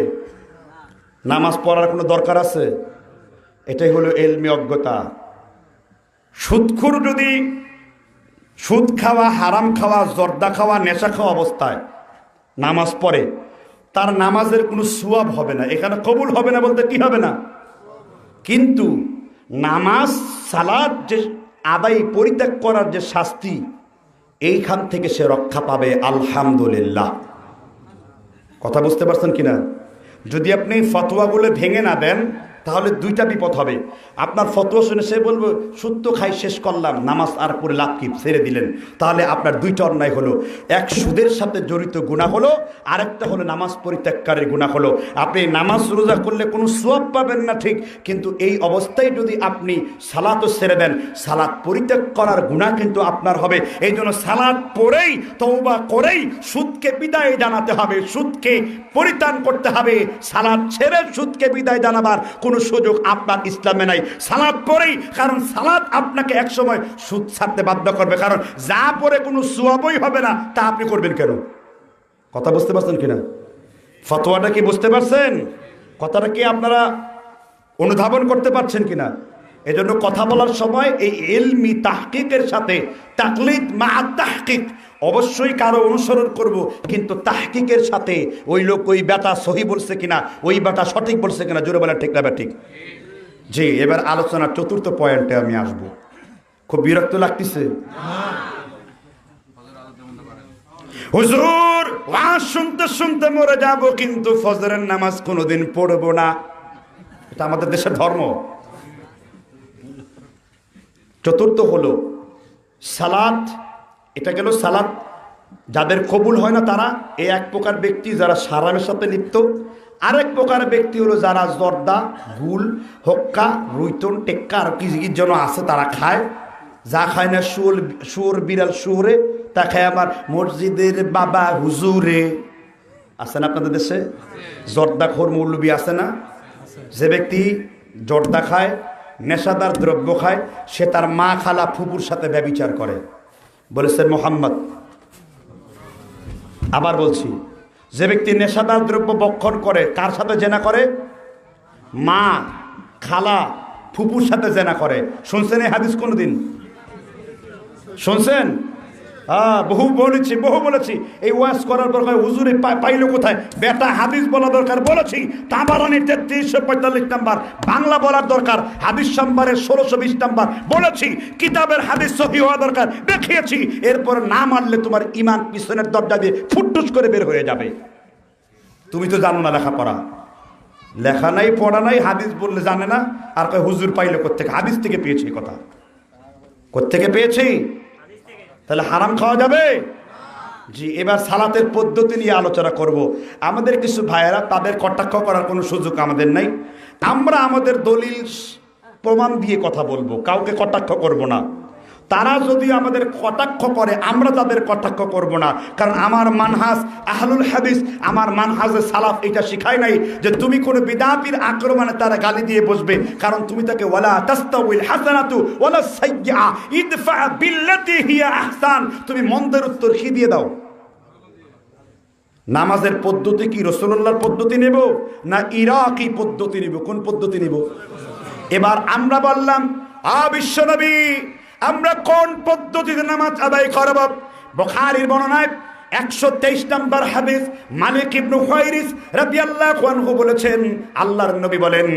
S1: নামাজ পড়ার কোনো দরকার আছে? এটাই হলো এলমি অজ্ঞতা। সুদখোর যদি সুদ খাওয়া, হারাম খাওয়া, জর্দা খাওয়া, নেশা খাওয়া অবস্থায় নামাজ পড়ে, তার নামাজের কোনো সওয়াব হবে না। এখানে কবুল হবে না বলতে কি হবে না, কিন্তু নামাজ সালাত যে আদায় পরিত্যাগ করার যে শাস্তি, এইখান থেকে সে রক্ষা পাবে আলহামদুলিল্লাহ। কথা বুঝতে পারছেন কিনা? যদি আপনি ফতোয়াগুলো ভেঙে না দেন, তাহলে 2টা বিপদ হবে। আপনার ফতোয়া শুনে সে বলবো সুদ খাই শেষ করলাম, নামাজ আর পরে লাভ কি, ছেড়ে দিলেন। তাহলে আপনার 2টা অন্যায় হলো। এক সুদের সাথে জড়িত গুনাহ হলো, আরেকটা হলো নামাজ পরিত্যাগকারীর গুনাহ হলো। আপনি নামাজ রোজা করলে কোনো সওয়াব পাবেন না ঠিক, কিন্তু এই অবস্থায় যদি আপনি সালাতও ছেড়ে দেন, সালাত পরিত্যাগ করার গুনাহ কিন্তু আপনার হবে। এই জন্য সালাত পড়েই, তওবা করেই সুদকে বিদায় জানাতে হবে, সুদকে পরিত্যাগ করতে হবে। সালাত ছেড়ে সুদকে বিদায় জানাবার কোনো সুযোগ আপনার ইসলামে নাই। সালাত পড়েই, কারণ সালাত আপনাকে একসময় সুদ ছাড়তে বাধ্য করবে, কারণ যা পড়ে কোনো সওয়াবই হবে না, তা আপনি করবেন কেন? কথা বুঝতে পারছেন কিনা? ফতোয়াটা কি বুঝতে পারছেন? কথাটা কি আপনারা অনুধাবন করতে পারছেন কিনা? এজন্য কথা বলার সময় এই ইলমি তাহকিকের সাথে তাকলিদ মা তাহকিক, অবশ্যই কারো অনুসরণ করব, কিন্তু তাহকিকের সাথে ওই লোক ওই বেটা সহি বলছে কিনা, ওই বেটা সঠিক বলছে কিনা, জোরে বলা ঠিক না ঠিক? জি, এবার আলোচনার 4র্থ পয়েন্টে আমি আসব। খুব বিরক্ত লাগতেছে? হুজুর ওয়াজ শুনতে শুনতে মরে যাব, কিন্তু ফজরের নামাজ কোনোদিন পড়ব না। এটা আমাদের দেশের ধর্ম। চতুর্থ হলো সালাত। এটা গেল সালাত। যাদের কবুল হয় না তারা এই এক প্রকার ব্যক্তি, যারা হারামের সাথে লিপ্ত। আরেক প্রকার ব্যক্তি হলো যারা জর্দা, গুল, হক্কা, রুইতন, টেক্কা আর কি যেন আছে তারা খায়। যা খায় না শুয়োর বিড়াল শুয়োরে, তা খায় আমার মসজিদের বাবা হুজুরে। আছে না আপনাদের দেশে? জর্দাখোর মৌলবি আছে না? যে ব্যক্তি জর্দা খায়, নেশাদার দ্রব্য খায়, সে তার মা, খালা, ফুপুর সাথে ব্যভিচার করে বলেছেন মুহাম্মদ। আবার বলছি, যে ব্যক্তি নেশাদার দ্রব্য ভক্ষণ করে, কার সাথে জেনা করে? মা, খালা, ফুপুর সাথে জেনা করে। শুনছেন এই হাদিস কোনোদিন? শুনছেন? বহু বলেছি। এই ওয়াজ করার পর হুজুরে পাইলো কোথায়? বেটা হাদিস বলা দরকার বলেছি। তাবারানির ৩৪৪৫ নাম্বার বাংলা বলার দরকার, হাদিস সম্বারের ১৬২০ নাম্বার বলেছি। কিতাবের হাদিস সহিহ হওয়া দরকার দেখিয়েছি। এরপর না মানলে তোমার ইমান পিছনের দরজা দিয়ে ফুটটুস করে বের হয়ে যাবে। তুমি তো জানো না লেখাপড়া, লেখা নাই, পড়া নাই, হাদিস বললে জানে না। আর কয় হুজুর পাইলো কোত্থেকে? হাদিস থেকে পেয়েছি। কথা কোত্থেকে পেয়েছি? তাহলে হারাম খাওয়া যাবে? জি। এবার সালাতের পদ্ধতি নিয়ে আলোচনা করব। আমাদের কিছু ভাইয়েরা, তাদের কটাক্ষ করার কোনো সুযোগ আমাদের নাই। আমরা আমাদের দলিল প্রমাণ দিয়ে কথা বলবো, কাউকে কটাক্ষ করব না। তারা যদি আমাদের কটাক্ষ করে, আমরা তাদের কটাক্ষ করব না। কারণ আমার মানহাজ আহলুল হাদিস, আমার মানহাজে সালাফ এটা শিখায় নাই যে তুমি কোনো বিদআতির আক্রমণে তারা গালি দিয়ে বসবে। কারণ তুমি তাকে ওয়ালা তাস্তাউল হাসানাতু ওয়ালা সাইয়্যা ইদফা বিল্লাতি হিয়া আহসান, তুমি মন্দের উত্তর কি দিয়ে দাও। নামাজের পদ্ধতি কি রাসূলুল্লাহর পদ্ধতি নেব না ইরাকি পদ্ধতি নেব? কোন পদ্ধতি নেব? এবার আমরা বললাম বিশ্বনবী আমরা কোন পদ্ধতিতে নামাজ আদায় করব? বুখারীর বর্ণনায় 123 নম্বর হাদিস, মালিক ইবনে হুয়াইরিস রাদিয়াল্লাহু আনহু বলেছেন, আল্লাহর নবী বলেন,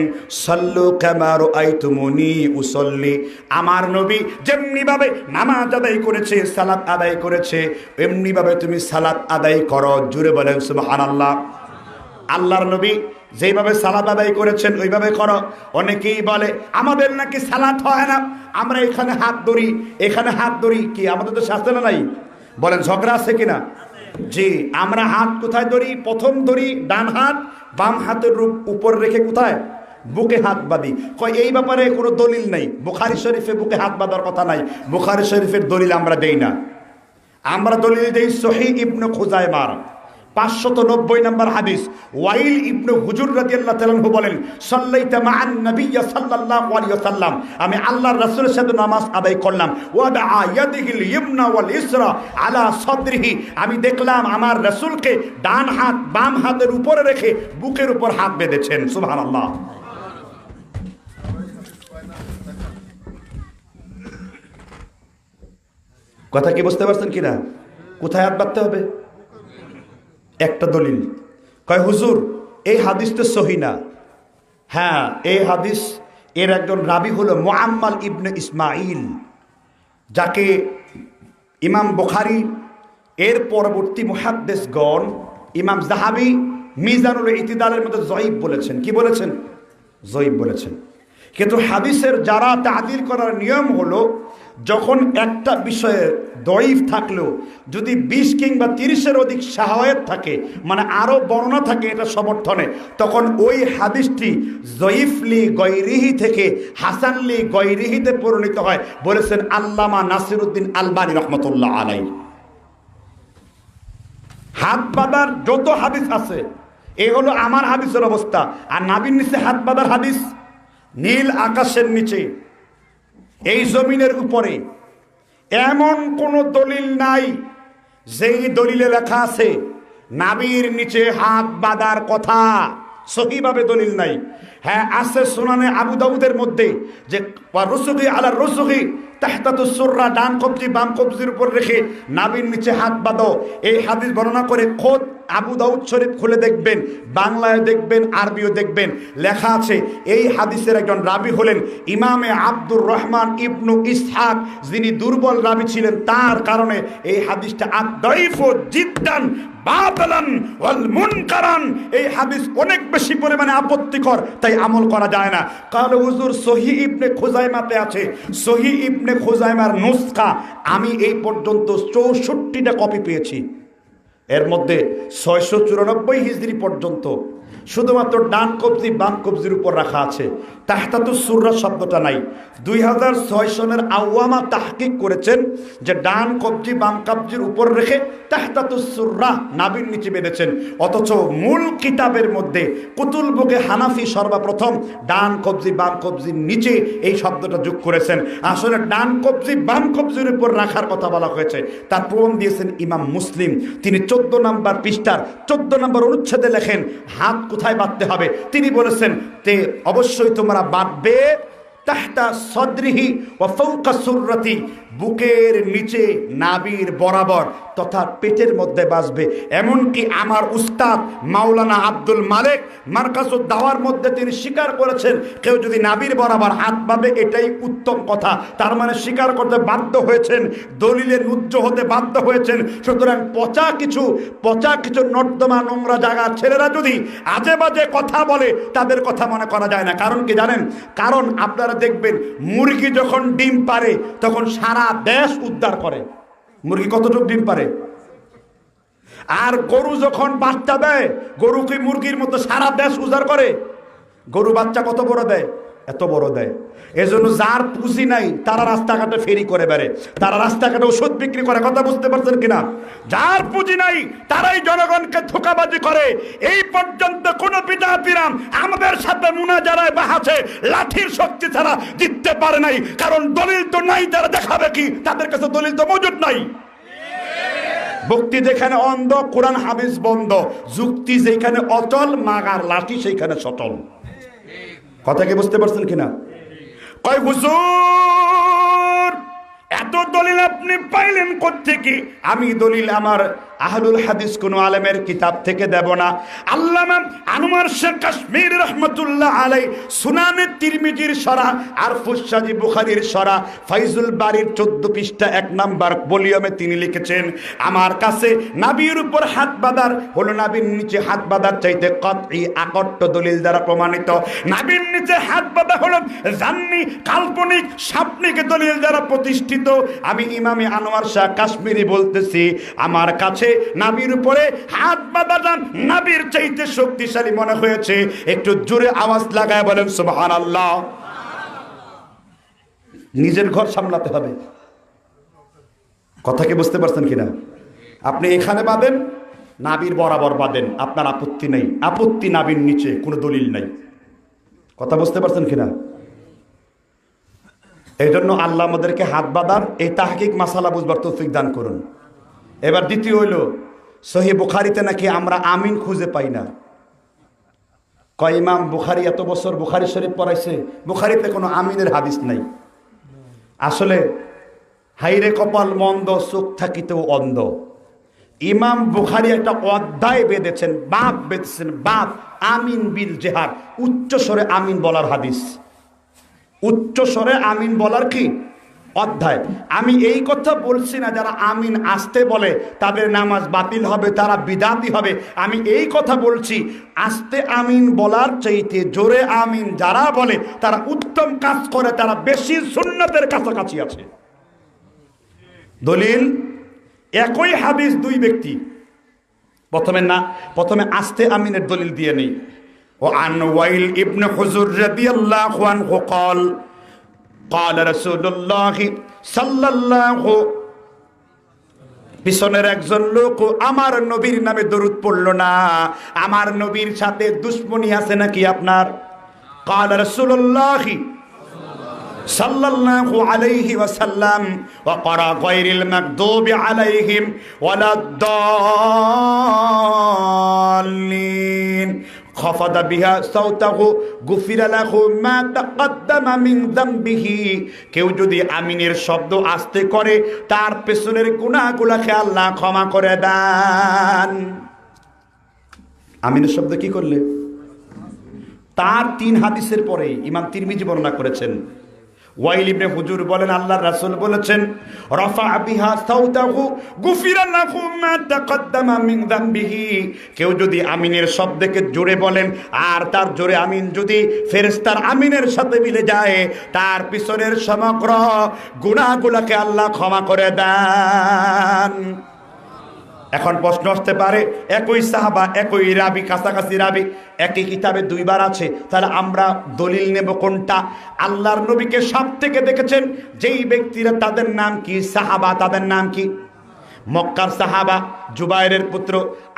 S1: সাল্লু কামা রাআইতুমুনি উসাল্লি। আমার নবী যেমনি ভাবে নামাজ আদায় করেছে, সালাত আদায় করেছে, এমনি ভাবে তুমি সালাত আদায় করো। জুড়ে বলেন সুবহানাল্লাহ। আল্লাহর নবী যেইভাবে সালাত আদায় করেছেন ওইভাবে করো। অনেকেই বলে আমাদের নাকি সালাত হয় না, আমরা এখানে হাত ধরি, এখানে হাত ধরি। কি আমাদের তো শাস্ত্র নাই? বলেন ঝগড়া আছে কিনা? জি। আমরা হাত কোথায় ধরি? প্রথম ধরি ডান হাত, বাম হাতের উপর রেখে কোথায়? বুকে হাত বাঁধি। কয় এই ব্যাপারে কোনো দলিল নাই, বুখারী শরীফে বুকে হাত বাঁধার কথা নাই। বুখারী শরীফের দলিল আমরা দেই না। আমরা দলিল দেই সহিহ ইবনে খুজাইমার 590 নম্বর হাদিস। ওয়াইল ইবনে হুজুর রাদিয়াল্লাহু তাআলা আনহু বলেন, সাল্লাইতু মা'আন নবিয়্য সাল্লাল্লাহু আলাইহি ওয়াসাল্লাম, আমি আল্লাহর রাসূলের সাথে নামাজ আদায় করলাম। ওয়াদাআ ইয়াদিহিল ইমনা ওয়াল ইসরা আলা সাদরিহি, আমি দেখলাম আমার রাসূলকে ডান হাত বাম হাতের উপরে রেখে বুকের উপর হাত বেঁধেছেন। সুবহানাল্লাহ। কথা কি বুঝতে পারছেন কিনা? কোথায় হাত বাঁধতে হবে? একটা দলিল কয় হুজুর এই হাদিস তো সহি না। হ্যাঁ, এই হাদিস এর একজন রাবি হলো মুআম্মাল ইবনে ইসমাইল, যাকে ইমাম বুখারী এর পরবর্তী মুহাদ্দিসগণ ইমাম যাহাবী মিজানুল ইতিদালের মধ্যে যঈফ বলেছেন। কি বলেছেন? যঈফ বলেছেন। কিন্তু হাদিসের যারা তা'দীল করার নিয়ম হলো, যখন একটা বিষয়ে দঈফ থাকলেও যদি 20 কিংবা 30-এর অধিক শাওয়াহিদ থাকে, মানে আরও বর্ণনা থাকে এটা সমর্থনে, তখন ওই হাদিসটি যঈফলি গৈরিহি থেকে হাসানলি গৈরিহিতে পরিণত হয়, বলেছেন আল্লামা নাসিরউদ্দিন আলবানী রহমতুল্লাহ আলাইহি। হাত বাঁধার যত হাদিস আছে এই হলো আমার হাদিসের অবস্থা। আর নাবির নিচে হাত বাঁধার হাদিস, নীল আকাশের নিচে এই জমিনের উপরে এমন কোন দলিল নাই যেই দলিলে লেখা আছে নাবির নিচে হাত বাঁধার কথা। সহিভাবে দলিল নাই। হ্যাঁ আছে সুনানে আবু দাউদের মধ্যে যে রুসুগি আলা রুসুগি তাহতাতুস সুররা, ডান কবজি বাম কবজির উপর রেখে নাবির নিচে হাত বাঁধো। এই হাদিস বর্ণনা করে খোদ আবু দাউদ শরীফ খুলে দেখবেন, বাংলায় দেখবেন, আরবিও দেখবেন, লেখা আছে এই হাদিসের একজন রাবি হলেন ইমামে আব্দুর রহমান ইবনু ইসহাক, যিনি দুর্বল রাবি ছিলেন। তার কারণে এই হাদিসটা আদ-দাইফু জিদ্দান বাতিলান ওয়াল মুনকারান, এই হাদিস অনেক বেশি পরিমাণে আপত্তিকর, তাই আমল করা যায় না। কারণ হুজুর সহিহ ইবনে খুজাইমাতে আছে, সহিহ ইবনে খুজাইমার নুসখা আমি এই পর্যন্ত 64টা কপি পেয়েছি। এর মধ্যে 694 হিজরি পর্যন্ত শুধুমাত্র ডান কবজি বাম কবজির উপর রাখা আছে, তাহতাতুস সুররা শব্দটা নাই। 2006 সনের আওয়ামা তাহকিক করেছেন যে ডান কবজি বাম কবজির উপর রেখে তাহতাতুস সুররা নাভির নিচে বেঁধেছেন, অথচ মূল কিতাবের মধ্যে কুতুল বুকে হানাফি সর্বপ্রথম ডান কবজি বাম কবজির নিচে এই শব্দটা যোগ করেছেন। আসলে ডান কবজি বাম কবজির উপর রাখার কথা বলা হয়েছে, তার প্রমাণ দিয়েছেন ইমাম মুসলিম। তিনি 14 নম্বর পৃষ্ঠার 14 নম্বর অনুচ্ছেদে লেখেন হাত কোথায় বাঁধতে হবে। তিনি বলেছেন তে অবশ্যই তোমরা বাঁধবে তাহতা সদরিহি ওয়া ফাওকা সুররাতি, বুকের নিচে নাভির বরাবর তথা পেটের মধ্যে বাঁচবে। এমনকি আমার উস্তাদ মাওলানা আব্দুল মালিক মারকাজুদ দাওয়ার মধ্যে তিনি স্বীকার করেছেন কেউ যদি নাভির বরাবর হাত পাবে এটাই উত্তম কথা। তার মানে স্বীকার করতে বাধ্য হয়েছেন, দলিলে নুজ্জ হতে বাধ্য হয়েছেন। সুতরাং পচা কিছু নর্দমা নোংরা জায়গার ছেলেরা যদি আজে বাজে কথা বলে তাদের কথা মনে করা যায় না। কারণ কি জানেন? কারণ আপনারা দেখবেন মুরগি যখন ডিম পারে তখন সারা দেশ উদ্ধার করে। মুরগি কতটুকু ডিম পারে? আর গরু যখন বাচ্চা দেয়, গরু কি মুরগির মতো সারা দেশ উদ্ধার করে? গরু বাচ্চা কত বড় দেয়? এত বড় দেয়। এজন্য যার পুঁজি নাই তারা রাস্তাঘাটে ফেরি করে বেড়ে, তারা রাস্তাঘাটে ওষুধ বিক্রি করে। কথা বুঝতে পারছেন কিনা? যার পুঁজি নাই তারাই জনগণকে ধোঁকাবাজি করে। এই পর্যন্ত কোন বিদাতিরাম আমাদের সাথে মুনাজারায় বাহাছে লাঠির শক্তি ছাড়া জিততে পারে নাই, কারণ দলিল তো নাই, তারা দেখাবে কি? তাদের কাছে দলিল তো মজুদ নাই। ভক্তি যেখানে অন্ধ, কোরআন হাদিস বন্ধ। যুক্তি যেখানে অচল, মাগার লাঠি সেইখানে সচল। কথা কি বুঝতে পারছেন কিনা? কয় হুজুর এত দলিল আপনি পাইলেন কোত্থেকে? আমি দলিল আমার আহলুল হাদিস কোন আলেমের কিতাব থেকে দেব না। আল্লামা আনোয়ার শেখ কাশ্মীর রহমতুল্লাহ আলাই সুনানে তিরমিজির সরা আর ফুসাজি বুখারীর সরা ফাইজুল বাড়ির 14 পৃষ্ঠা 1 নাম্বার ভলিউমে তিনি লিখেছেন আমার কাছে নাভির উপর হাত বাঁধার হলো নাভির নিচে হাত বাঁধার চাইতে কতই আকট্ট দলিল দ্বারা প্রমাণিত। নাভির নিচে হাত বাঁধা হলো জান্নি কাল্পনিক স্বপ্নিক দলিল দ্বারা প্রতিষ্ঠিত। আমি ইমামে আনোয়ার শাহ কাশ্মীরি বলতেছি আমার কাছে নাভির উপরে হাত বাঁধাটা নাভির চাইতে শক্তিশালী মনে হয়েছে। একটু জোরে আওয়াজ লাগায় বলেন সুবহানাল্লাহ। নিজের ঘর সামলাতে হবে। কথা কি বুঝতে পারছেন কিনা? আপনি এখানে বাঁধেন, নাভির বরাবর বাঁধেন, আপনার আপত্তি নেই। আপত্তি নাভির নিচে, কোনো দলিল নাই। কথা বুঝতে পারছেন কিনা? এই জন্য আল্লাহ আমাদেরকে হাত বাঁধার এই তাহকিক মাসালা বুঝবার তৌফিক দান করুন। এবার দ্বিতীয় হইল সহিহ বুখারীতে নাকি আমরা আমিন খুঁজে পাই না। কয় ইমাম বুখারী এত বছর বুখারী শরীফ পড়াইছে, বুখারীতে কোনো আমিনের হাদিস নাই। আসলে হাইরে কপাল মন্দ, চোখ থাকিতেও অন্ধ। ইমাম বুখারী একটা অধ্যায় বেঁধেছেন, বাপ বেঁধেছেন, বাপ আমিন বিল জেহার, উচ্চ স্বরে আমিন বলার হাদিস। উচ্চ স্বরে আমিন বলার কি অধ্যায়। আমি এই কথা বলছি না যারা আমিন আসতে বলে তাদের নামাজ বাতিল হবে, তারা বিদাতি হবে। আমি এই কথা বলছি আস্তে আমিন বলার চাইতে জোরে আমিন যারা বলে তারা উত্তম কাজ করে, তারা বেশি সুন্নতের কাছাকাছি আছে। দলিল একই হাদিস, দুই ব্যক্তি। প্রথমে আস্তে আমিনের দলিল দিয়ে নেই। ও আন ওয়াইল ইবনে হুজুর রাদিয়াল্লাহু আনহু قال قال رسول الله সাল্লাল্লাহু, পিছনের একজন লোক আমার নবীর নামে দরুদ পড়ল না। আমার নবীর সাথে দুশমনি আছে নাকি আপনার? قال رسول الله সাল্লাল্লাহু আলাইহি ওয়াসাল্লাম ওয়া ক্বারা গায়রিল মাগদুবি আলাইহিম ওয়ালাদ-দাল্লিন খাফাদা বিহা সাউতাহু গুফিরা লাহু মা তাকদ্দামা মিন যামবিহি। কেউ যদি আমিনের শব্দ আস্তে করে তার পেছনের গুনাহগুলোকে আল্লাহ ক্ষমা করে দেন। আমিনের শব্দ কি করলে? তার 3 হাদিসের পরে ইমাম তিরমিজি বর্ণনা করেছেন, ওয়াইল ইবনে হুজুর বলেন আল্লাহর রাসূল বলেছেন, রাফা বিহা সাউতাহু গুফিরা লাহু মা তাকদ্দামা মিন যামবিহি। কেউ যদি আমিনের শব্দকে জোরে বলেন আর তার জোরে আমিন যদি ফেরেশতার আমিনের সাথে মিলে যায়, তার পিছনের সমগ্র গুনাহগুলোকে আল্লাহ ক্ষমা করে দেন। এখন প্রশ্ন আসতে পারে, একই সাহাবা, একই রাবি, কাছাকাছি রাবি, একই কিতাবে 2 বার আছে, তাহলে আমরা দলিল নেব কোনটা? আল্লাহর নবীকে সব থেকে দেখেছেন যেই ব্যক্তিরা, তাদের নাম কি? সাহাবা। তাদের নাম কি? মক্কার সাহাবা জুবাইরের পুত্র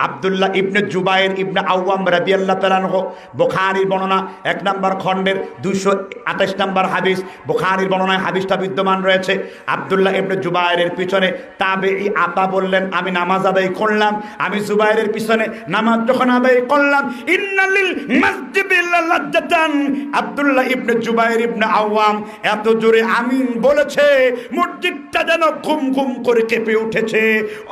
S1: আব্দুল্লাহ ইবনে জুবাইর ইবনে আওয়াম রাদিয়াল্লাহু তাআলা আনহু। বুখারীর বর্ণনা 1 নম্বর খণ্ডের 228 নম্বর হাদিস, বুখারীর বর্ণনায় হাদিসটা বিদ্যমান রয়েছে। আব্দুল্লাহ ইবনে জুবাইরের পিছনে তাবেঈ আতা বললেন, আমি নামাজ আদায় করলাম, আমি জুবাইরের পিছনে নামাজ যখন আদায় করলাম, ইন্নালিল মসজিদি লাজ্জাতান, আব্দুল্লাহ ইবনে জুবাইর ইবনে আওয়াম এত জোরে আমিন বলেছে, মসজিদটা যেন ঘুম ঘুম করে কেঁপে উঠেছে।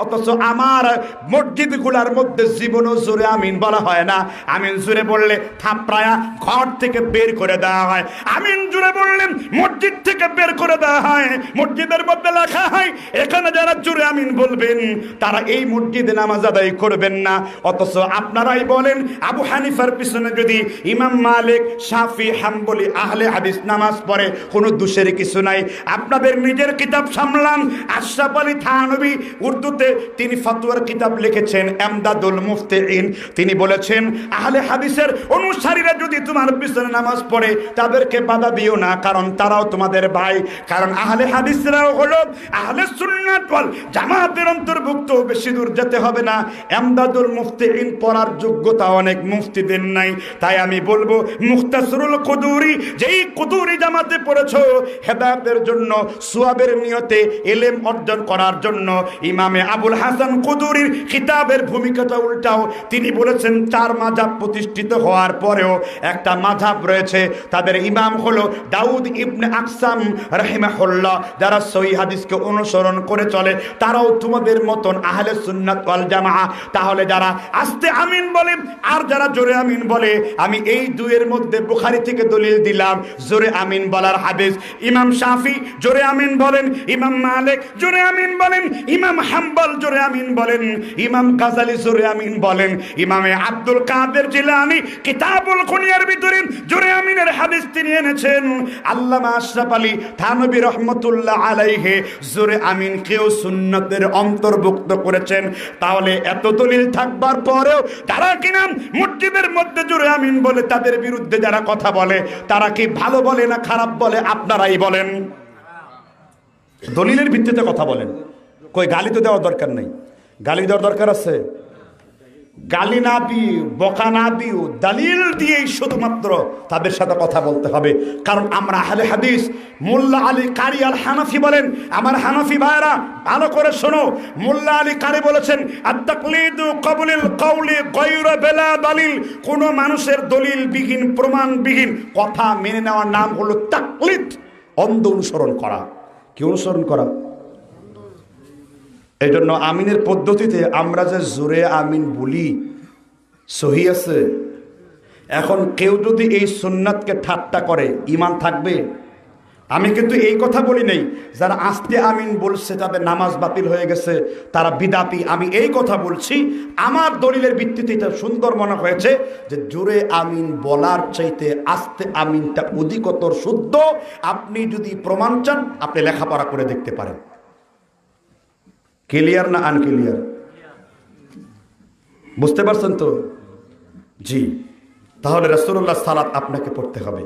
S1: অথচ আমার মসজিদগুলোর মধ্যে জীবনও জোরে আমিন বলা হয় না। আমিন জোরে বললে থাপড়ায়া ঘর থেকে বের করে দেওয়া হয়, আমিন জোরে বললেন মসজিদ থেকে বের করে দেওয়া হয়। মসজিদের মধ্যে লেখা হয়, এখানে যারা জোরে আমিন বলবেন তারা এই মসজিদে নামাজ আদায় করবেন না। অথচ আপনারাই বলেন, আবু হানিফার পিছনে যদি ইমাম মালিক, শাফি, হাম্বলি, আহলে হাদিস নামাজ পড়ে কোনো দোষের কিছু নাই। আপনাদের নিজের কিতাব সামলান, আশরাফ আলী থানভী উর্দুতে তিনি ফতোয়ার কিতাব লিখেছেন এমদাদুল মুফতিইন। তিনি বলেছেন, আহলে হাদিসের অনুসারীরা যদি তোমার পিছনে নামাজ পড়ে তাদেরকে বাধা দিও না, কারণ তারাও তোমাদের ভাই। কারণ আহলে হাদিসরাও হলো আহলে সুন্নাত ওয়াল জামাতের অন্তর্ভুক্ত। বেশি দূর যেতে হবে না, এমদাদুল মুফতিইন পড়ার যোগ্যতা অনেক মুফতিদের নাই। তাই আমি বলবো, মুখতাসরুল কুদুরি, যেই কুদুরি জামাতে পড়েছো হেদায়েতের জন্য, সুয়াবের নিয়তে ইলম অর্জন করার জন্য, ইমামে আবুল হাসান কুদুরির কিতাবের ভূমিকাটা উল্টাও। তিনি বলেছেন 4 মাযহাব প্রতিষ্ঠিত হওয়ার পরেও একটা মাযহাব রয়েছে, তাদের ইমাম হলো দাউদ ইবনে আকসাম রাহিমাহুল্লাহ। যারা সহিহ হাদিসকে অনুসরণ করে চলে তারাও তোমাদের মতন আহলে সুন্নাত ওয়াল জামাআহ। তাহলে যারা আস্তে আমিন বলে আর যারা জোরে আমিন বলে, আমি এই দুইয়ের মধ্যে বুখারী থেকে দলিল দিলাম জোরে আমিন বলার হাদিস। ইমাম শাফি জোরে আমিন বলেন, ইমাম মালিক জোরে আমিন বলেন, ইমাম হাম্বল জোরে আমিন বলেন, ইমাম গাজালি জোরে আমিন বলেন, ইমামে আব্দুল কাদের জিলানী কিতাবুল কুনিয়ার ভিতরে জোরে আমিনের হাদিস তিনি এনেছেন। আল্লামা আশরাফ আলী থানভী রহমাতুল্লাহ আলাইহি জোরে আমিন কেউ সুন্নাতের অন্তর্ভুক্ত করেছেন। তাহলে এত দলিল থাকবার পরেও তারা কিনা মসজিদের মধ্যে জোরে আমিন বলে, তাদের বিরুদ্ধে যারা কথা বলে তারা কি ভালো বলে না খারাপ বলে? আপনারাই বলেন। দলিলের ভিত্তিতে কথা বলেন, কই গালি তো দেওয়ার দরকার নেই। গালি দেওয়ার দরকার আছে? গালি না দিয়ে, বকা না দিও, দলিল দিয়েই শুধুমাত্র তাদের সাথে কথা বলতে হবে। কারণ আমরা আহলে হাদিস। মোল্লা আলী কারি আল হানাফি বলেন, আমার হানাফি ভাইরা ভালো করে শোনো, মোল্লা আলী কারি বলেছেন, আত-তাকলিদু ক্বাবলিল কওলি গায়রা বিলা দলিল। কোন মানুষের দলিলবিহীন, প্রমাণবিহীন কথা মেনে নেওয়ার নাম হলো তাকলিদ, অন্ধ অনুসরণ করা। কি অনুসরণ করা? এই জন্য আমিনের পদ্ধতিতে আমরা যে জোরে আমিন বলি সহি আছে। এখন কেউ যদি এই সুন্নাতকে ঠাট্টা করে, ঈমান থাকবে? আমি কিন্তু এই কথা বলি নাই যারা আস্তে আমিন বলছে তাদের নামাজ বাতিল হয়ে গেছে, তারা বিদাতি। আমি এই কথা বলছি, আমার দলিলের ভিত্তিতে এটা সুন্দর মনে হয়েছে যে জোরে আমিন বলার চাইতে আস্তে আমিনটা অধিকতর শুদ্ধ। আপনি যদি প্রমাণ চান আপনি লেখাপড়া করে দেখতে পারেন। ক্লিয়ার না আনক্লিয়ার? বুঝতে পারছেন তো? জি। তাহলে রাসূলুল্লাহ সালাত আপনাকে পড়তে হবে।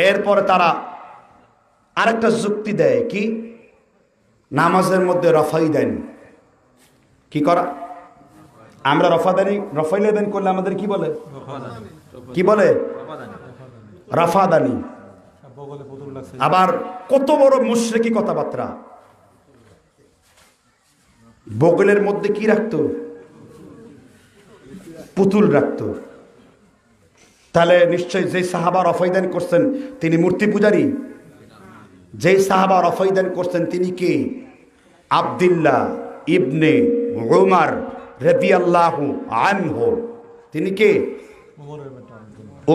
S1: এরপরে তারা আরেকটা যুক্তি দেয়, কি? নামাজের মধ্যে রফাই দেন। কি করা? আমরা রফাইলে দেন করলে আমাদের কি বলে? কি বলে? রফাদানি। আবার কত বড় মুশরিকি কথাবার্তা। বগলের মধ্যে কি রাখতো? পুতুল রাখতো। তাহলে নিশ্চয় যে সাহাবা রফাইদান করছেন তিনি মূর্তি পূজারী। যেই সাহাবা রফাইদান করছেন তিনি কে? আব্দুল্লাহ ইবনে উমর রাদিয়াল্লাহু আনহু। তিনি কে?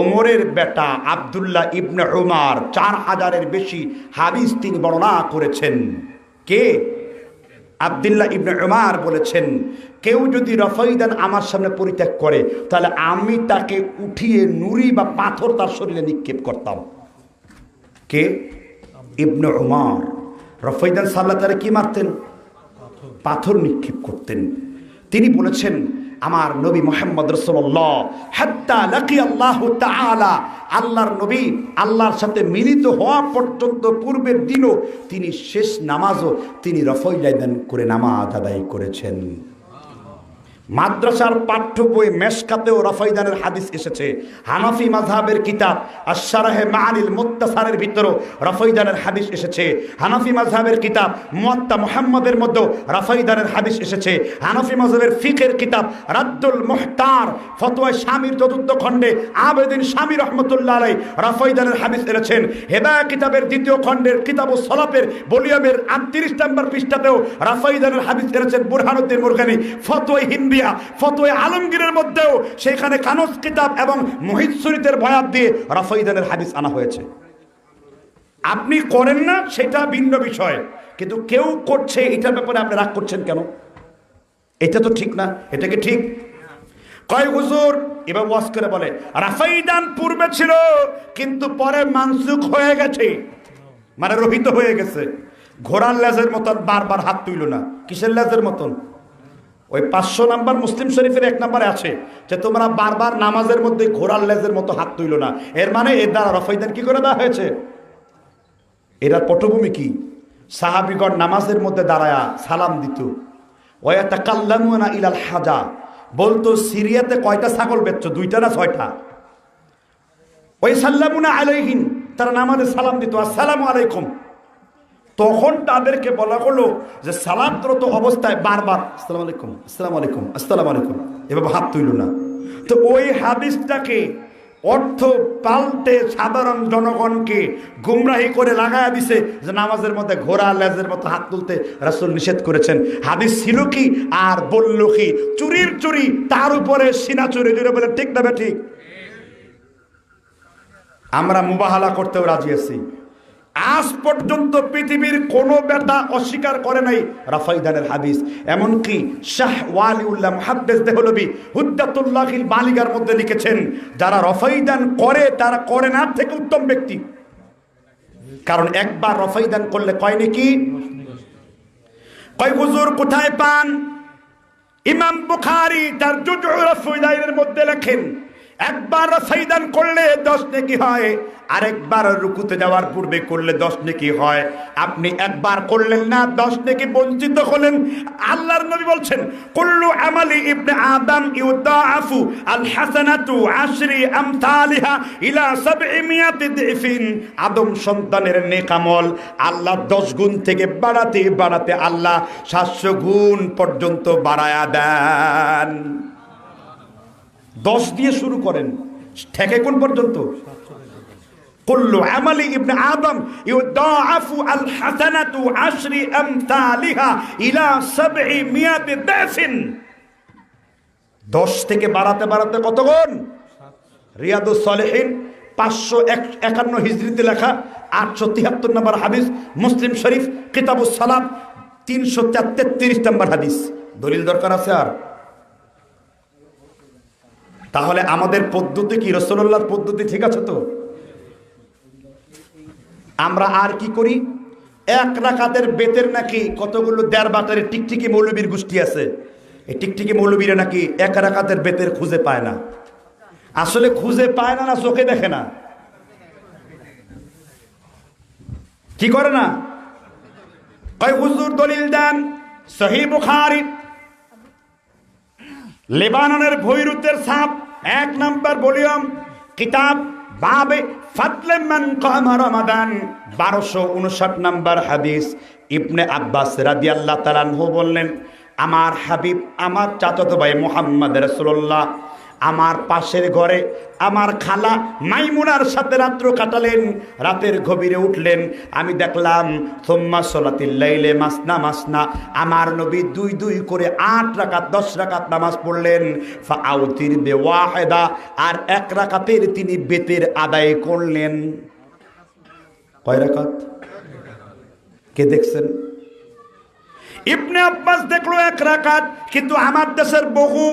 S1: ওমরের বেটা আব্দুল্লাহ ইবনে উমার। 4000-এর বেশি হাদিস তিনি বর্ণনা করেছেন। কে? আব্দুল্লাহ ইবনে উমার বলেছেন, কেউ যদি রফাইদান আমার সামনে পরিত্যাগ করে তাহলে আমি তাকে উঠিয়ে নুড়ি বা পাথর তার শরীরে নিক্ষেপ করতাম। কে? ইবনে উমার। রফাইদান সাল্লাল্লাহু আলাইহি কি মারতেন? পাথর নিক্ষেপ করতেন। তিনি বলেছেন, আমার নবী মুহাম্মদ রাসূলুল্লাহ হাত্তা লাকি আল্লাহু তাআলা, আল্লাহর নবী আল্লাহর সাথে মিলিত হওয়া পর্যন্ত পূর্বের দিনও তিনি শেষ নামাজও তিনি রফাইদান করে নামাজ আদায় করেছেন। মাদ্রাসার পাঠ্য বই মেশকাতেও রফাইদানের হাদিস এসেছে। হানাফি মাযহাবের কিতাব আশ-শারহে মাআনিল মুত্তাসারের ভিতরেও রফাইদানের হাদিস এসেছে। হানাফি মাযহাবের কিতাব মুওয়াত্তা মুহাম্মাদের মধ্যেও রফাইদানের হাদিস এসেছে। হানাফি মাযহাবের ফিকহের কিতাব রাদ্দুল মুহতার ফতোয়া শামীর চতুর্থ খণ্ডে আবেদিন শামী রাহমাতুল্লাহ আলাইহি রফাইদানের হাদিস এনেছেন। হেদায়া কিতাবের দ্বিতীয় খণ্ডের কিতাবুস সালাফের ভলিউমের 38 নম্বর পৃষ্ঠাতেও রফাইদানের হাদিস এনেছেন বুরহানুদ্দিন মুরগানি। ফতোয়া হিন্দি ফতোয়া আলমগীরের মধ্যেও সেখানে কানুস কিতাব এবং মুহিত শরীফের বয়াত দিয়ে রফাইদানের হাদিস আনা হয়েছে। আপনি করেন না সেটা ভিন্ন বিষয়, কিন্তু কেউ করছে এটার ব্যাপারে আপনি রাগ করছেন কেন? এটা তো ঠিক না। এটা কি ঠিক? কয় হুজুর এবার ওয়াজ করে বলে রফাইদান পূর্বে ছিল কিন্তু পরে মানসুখ হয়ে গেছে, মানে রহিত হয়ে গেছে। ঘোড়ার লেজের মতন বারবার হাত তুইল না। কিসের লেজের মতন? ওই 500 নাম্বার মুসলিম শরীফের 1 নম্বরে আছে যে তোমরা বারবার নামাজের মধ্যে ঘোড়ার লেজের মতো হাত তুইল না। এর মানে এর দ্বারা রফাইদান কি করে দেওয়া হয়েছে? এটার পটভূমি কি? সাহাবীগণ নামাজের মধ্যে দাঁড়ায়া সালাম দিত। ওয়াতাকাল্লামুনা ইলাল হাজা, বলতো সিরিয়াতে কয়টা ছাগল বেচছো? 2টা না 6টা? ওই সাল্লামুনা আলাইহিন, তারা নামাজে সালাম দিত, আসসালামু আলাইকুম। তখন তাদেরকে বলা হলো যে সালামরত অবস্থায় বারবার আসসালামু আলাইকুম, আসসালামু আলাইকুম, আসসালামু আলাইকুম এভাবে হাত তুইল না। তো ওই হাদিসটাকে অর্থ পাল্টে সাধারণ জনগণকে গুমরাহি করে লাগায়া দিছে যে নামাজের মধ্যে ঘোড়া লেজের মতো হাত তুলতে রাসূল নিষেধ করেছেন। হাদিস ছিল কি আর বলল কি? চুরির চুরি, তার উপরে সিনা চুরি। জুড়ে বলে ঠিক না? ঠিক। আমরা মুবাহালা করতেও রাজি আছি। আজ পর্যন্ত পৃথিবীর কোনো বেটা অস্বীকার করে নাই রফাইদানের হাদিস। এমনকি শাহ ওয়ালিউল্লাহ মুহাদ্দিস দেহলভী হুজ্জাতুল্লাহিল বালিগার মধ্যে লিখেছেন, যারা রফাইদান করে তারা করে না থেকে উত্তম ব্যক্তি। কারণ একবার রফাইদান করলে কয় নাকি? কয় হুজুর কোথায় পান? ইমাম বুখারী তার জুজউ রফাইদানের মধ্যে লেখেন, একবার রফাইদান করলে 10 নেকি হয়, আরেকবার রুকুতে যাওয়ার পূর্বে করলে 10 নেকি হয়। আপনি একবার করলেন না, 10 নেকি বঞ্চিত হলেন। আল্লাহর নবী বলছেন, কুল্লু আমালি ইবনে আদম ইউদাআফু আল হাসানাতু 10 আমসালিহা ইলা 700 দিফিন। আদম সন্তানের নেক আমল আল্লাহ 10 গুণ থেকে বাড়াতে বাড়াতে আল্লাহ 700 গুণ পর্যন্ত বাড়ায়া দেন। 10 দিয়ে শুরু করেন, ঠেকে কোন পর্যন্ত? কুল্লু আমালি ইবনে আদম ইউদাআফু আল হাসানাতু 10 আমসালিহা ইলা 700 দিফিন। 10 থেকে বাড়াতে বাড়াতে কত গুণ? রিয়াদুস সালিহিন 551 হিজরিতে লেখা 873 নম্বর হাদিস, মুসলিম শরীফ কিতাবুস সালাত 333 নম্বর হাদিস। দলিল দরকার আছে আর? তাহলে আমাদের পদ্ধতি কি রাসূলুল্লাহর পদ্ধতি ঠিক আছে তো? আমরা আর কি করি? 1 রাকাতের বেতের নাকি কতগুলো 1.5 বাটারের টিকটিকি মৌলবীর গোষ্ঠী আছে। এই টিকটিকি মৌলবীরা নাকি 1 রাকাতের বেতের খুঁজে পায় না। আসলে খুঁজে পায় না, না চোখে দেখে না? কি করে না? কয় হুজুর দলিল দেন। সহিহ বুখারী লেবাননের বৈরুতের ছাপ 1 নম্বর ভলিউম কিতাব বাবে ফাদলে মান কামা রমাদান 1259 নম্বর হাদিস। ইবনে আব্বাস রাদিয়াল্লাহু তাআলা আনহু বললেন, আমার হাবিব আমার চাচাতো ভাই মুহাম্মদ রাসূলুল্লাহ আমার পাশের ঘরে আমার খালা মাইমুনার সাথে রাত্র কাটালেন, রাতের গভীরে উঠলেন, আমি দেখলাম সুম্মা সলাতিল লাইলে মাসনা মাসনা, আমার নবী দুই দুই করে 8 রাকাত 10 রাকাত নামাজ পড়লেন। ফাআউতির বিওয়াহিদা, আর 1 রাকাতের তিনি বেতের আদায় করলেন। কয় রাকাত? কে দেখছেন? ইবনে আব্বাস দেখলো 1 রাকাত। কিন্তু আমার দেশের বহু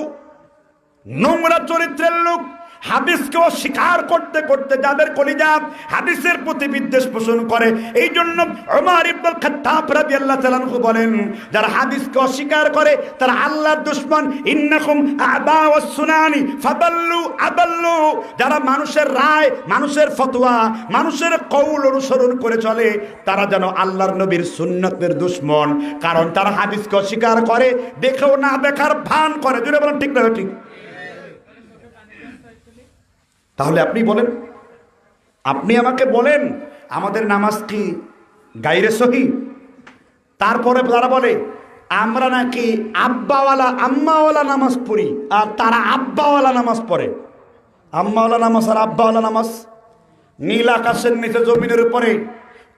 S1: নোংরা চরিত্রের লোক হাদিসকে অস্বীকার করতে করতে যাদের কলিজা হাদিসের প্রতি বিদ্বেষ পোষণ করে, এই জন্য ওমর ইবনুল খাত্তাব রাদিয়াল্লাহু তাআলা আনহু বলেন, যারা হাদিসকে অস্বীকার করে তারা আল্লাহর দুশমন। ইন্নাকুম আবা ওয়াস সুনানি ফাদাল্লু আদাল্লু, যারা মানুষের রায়, মানুষের ফতোয়া, মানুষের কওল অনুসরণ করে চলে তারা যেন আল্লাহর নবীর সুন্নতের দুশমন, কারণ তারা হাদিসকে অস্বীকার করে, দেখেও না দেখার ভান করে। জুড়ে বলেন ঠিক না? ঠিক। তাহলে আপনি বলেন, আপনি আমাকে বলেন আমাদের নামাজ কি গায়রে সহি? তারপরে তারা বলে আমরা নাকি আব্বাওয়ালা আম্মাওয়ালা নামাজ পড়ি, আর তারা আব্বাওয়ালা নামাজ পড়ে। আম্মাওয়ালা নামাজ আর আব্বাওয়ালা নামাজ। নীল আকাশের নিচে জমিনের উপরে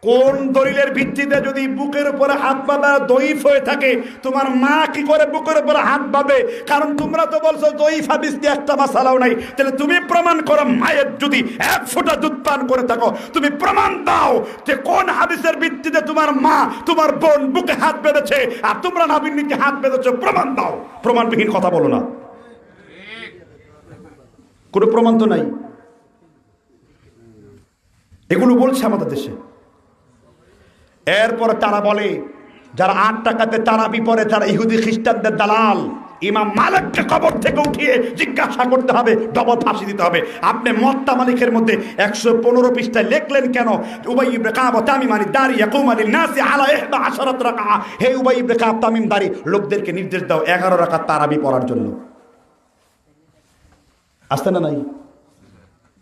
S1: কোন দলিলের ভিত্তিতে যদি বুকের উপরে হাত বাঁধা দইফ হয়ে থাকে, তোমার মা কি করে বুকের উপরে হাত বাঁধে? কারণ তোমরা তো বলছো দইফ হাদিস দিয়ে একটা মাসালাও নাই। তাহলে তুমি প্রমাণ করো, মায়ের যদি 1 ফোঁটা দুধ পান করে থাকো, তুমি প্রমাণ দাও যে কোন হাদিসের ভিত্তিতে তোমার মা তোমার বোন বুকে হাত বেঁধেছে আর তোমরা নাবির নিচে হাত বেঁধেছো। প্রমাণ দাও। প্রমাণবিহীন কথা বলো না। কোনো প্রমাণ তো নাই। এগুলো বলছে আমাদের দেশে। এরপর তারা বলে যারা 8 টাকাতে তারাবি পড়ে তারা ইহুদি খ্রিস্টানদের দালাল। ইমাম মালিককে কবর থেকে উঠিয়ে জিজ্ঞাসা করতে হবে, ডবল ফাঁসি দিতে হবে। আপনি মুওয়াত্তা মালিকের মধ্যে 115 পৃষ্ঠায় লিখলেন কেন? উবাই ইবনে কাব তামিম দারি ইয়াকুমু লিন-নাসি আলা 11 রাকাআ। হে উবাই ইবনে কাব তামিম দারি, লোকদেরকে নির্দেশ দাও 11 রাকাত তারাবি পড়ার জন্য। আসতে না নাই?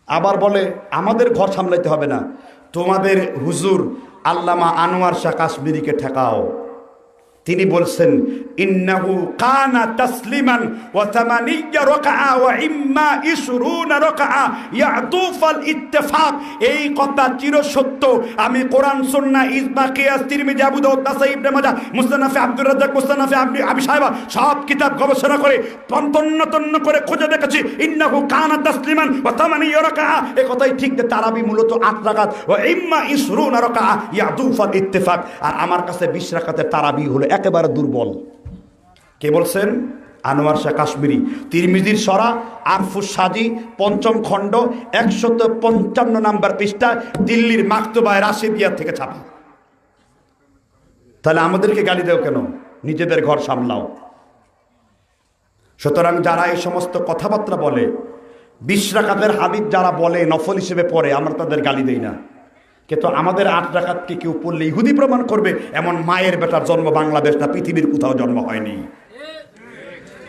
S1: আবার বলে আমাদের ঘর সামলাইতে হবে না, তোমাদের হুজুর আল্লামা আনোয়ার শাহ কাশ্মীরিকে ঠেকাও। তিনি বলছেন ইন্নাহু কানা তাসলিমান ওয়া 8 রাকাআ ওয়া ইম্মা 20 রাকাআ ইয়াতুফাল ইত্তেফাক। এই কথা চিরসত্য। আমি কোরআন সুন্নাহ ইজমা কিয়াস তিরমিজি আবু দাউদ নাসাই ইবনে মাজাহ মুসনাফে আব্দুর রাজ্জাক মুসনাফে আবি সাহেবা সব কিতাব গবেষণা করে তন্ন করে খুঁজে দেখেছি ইন্নাহু কানা তাসলিমান ওয়া 8 রাকাআ। এই কথাই ঠিক যে তারাবি মূলত 8 রাকাত ওয়া ইম্মা 20 রাকাআ ইয়াতুফাল ইত্তেফাক। আর আমার কাছে 20 রাকাতের তারাবি হলো একেবারে দুর্বল। কে বলছেন? আনোয়ার শাহ কাশ্মীরি। তিরমিজির সরা আরফুস সাজি 5ম খণ্ড 155 নম্বর পৃষ্ঠা, দিল্লির মাকতুবায়ে রাশিদিয়া থেকে ছাপা। তাহলে আমাদেরকে গালি দেও কেন? নিজেদের ঘর সামলাও। সুতরাং যারা এই সমস্ত কথাবার্তা বলে, 20 রাকাতের হাদিস যারা বলে নফল হিসেবে পড়ে, আমরা তাদের গালি দেই না। কিন্তু আমাদের 8 রাকাতকে কেউ পড়লে ইহুদি প্রমাণ করবে, এমন মায়ের বেটার জন্ম বাংলাদেশ না পৃথিবীর কোথাও জন্ম হয়নি।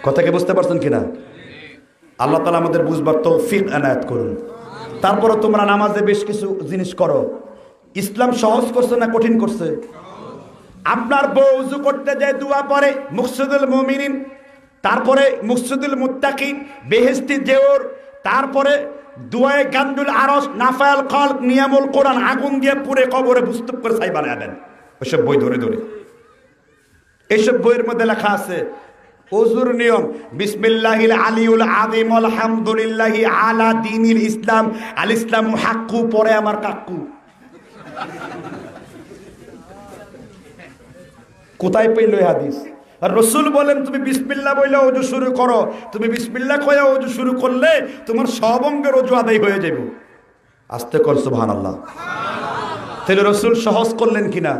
S1: কথাকে বুঝতে পারছেন কিনা? আল্লাহ তাআলা আমাদের বুঝবার তৌফিক এনায়েত করুন। তারপরে তোমরা নামাজে বেশ কিছু জিনিস করো। ইসলাম সহজ করছে না কঠিন করছে? আপনার বউ ওযু করতে যায় দোয়া পড়ে মুকসিদুল মুমিনিন, তারপরে মুকসিদুল মুত্তাকিন, বেহেশতি জেওর, তারপরে দুয়ায়ে গান্দুল আরশ, নাফায়াল খলক, নিয়ামুল কোরআন, আগুন দিয়ে পুরে কবরে বুস্তুপ করে ছাই বানায় দেন। ওইসব বই ধরে ধরে এইসব বইয়ের মধ্যে লেখা আছে ওযুর নিয়ম বিসমিল্লাহিল আলিউল আযীম আলহামদুলিল্লাহি আলা দীনিল ইসলাম আল ইসলামু হাক্কু, পরে আমার কাক্কু। কোথায় পেল এই হাদিস? আর রাসূল বলেন তুমি বিসমিল্লাহ বইলে ওযু শুরু করো। তুমি বিসমিল্লাহ কইয়া ওযু শুরু করলে তোমার সব অঙ্গের ওযু আদায় হয়ে যাবে। আস্তে কর সুবহানাল্লাহ। তাহলে রাসূল সহজ করলেন কিনা?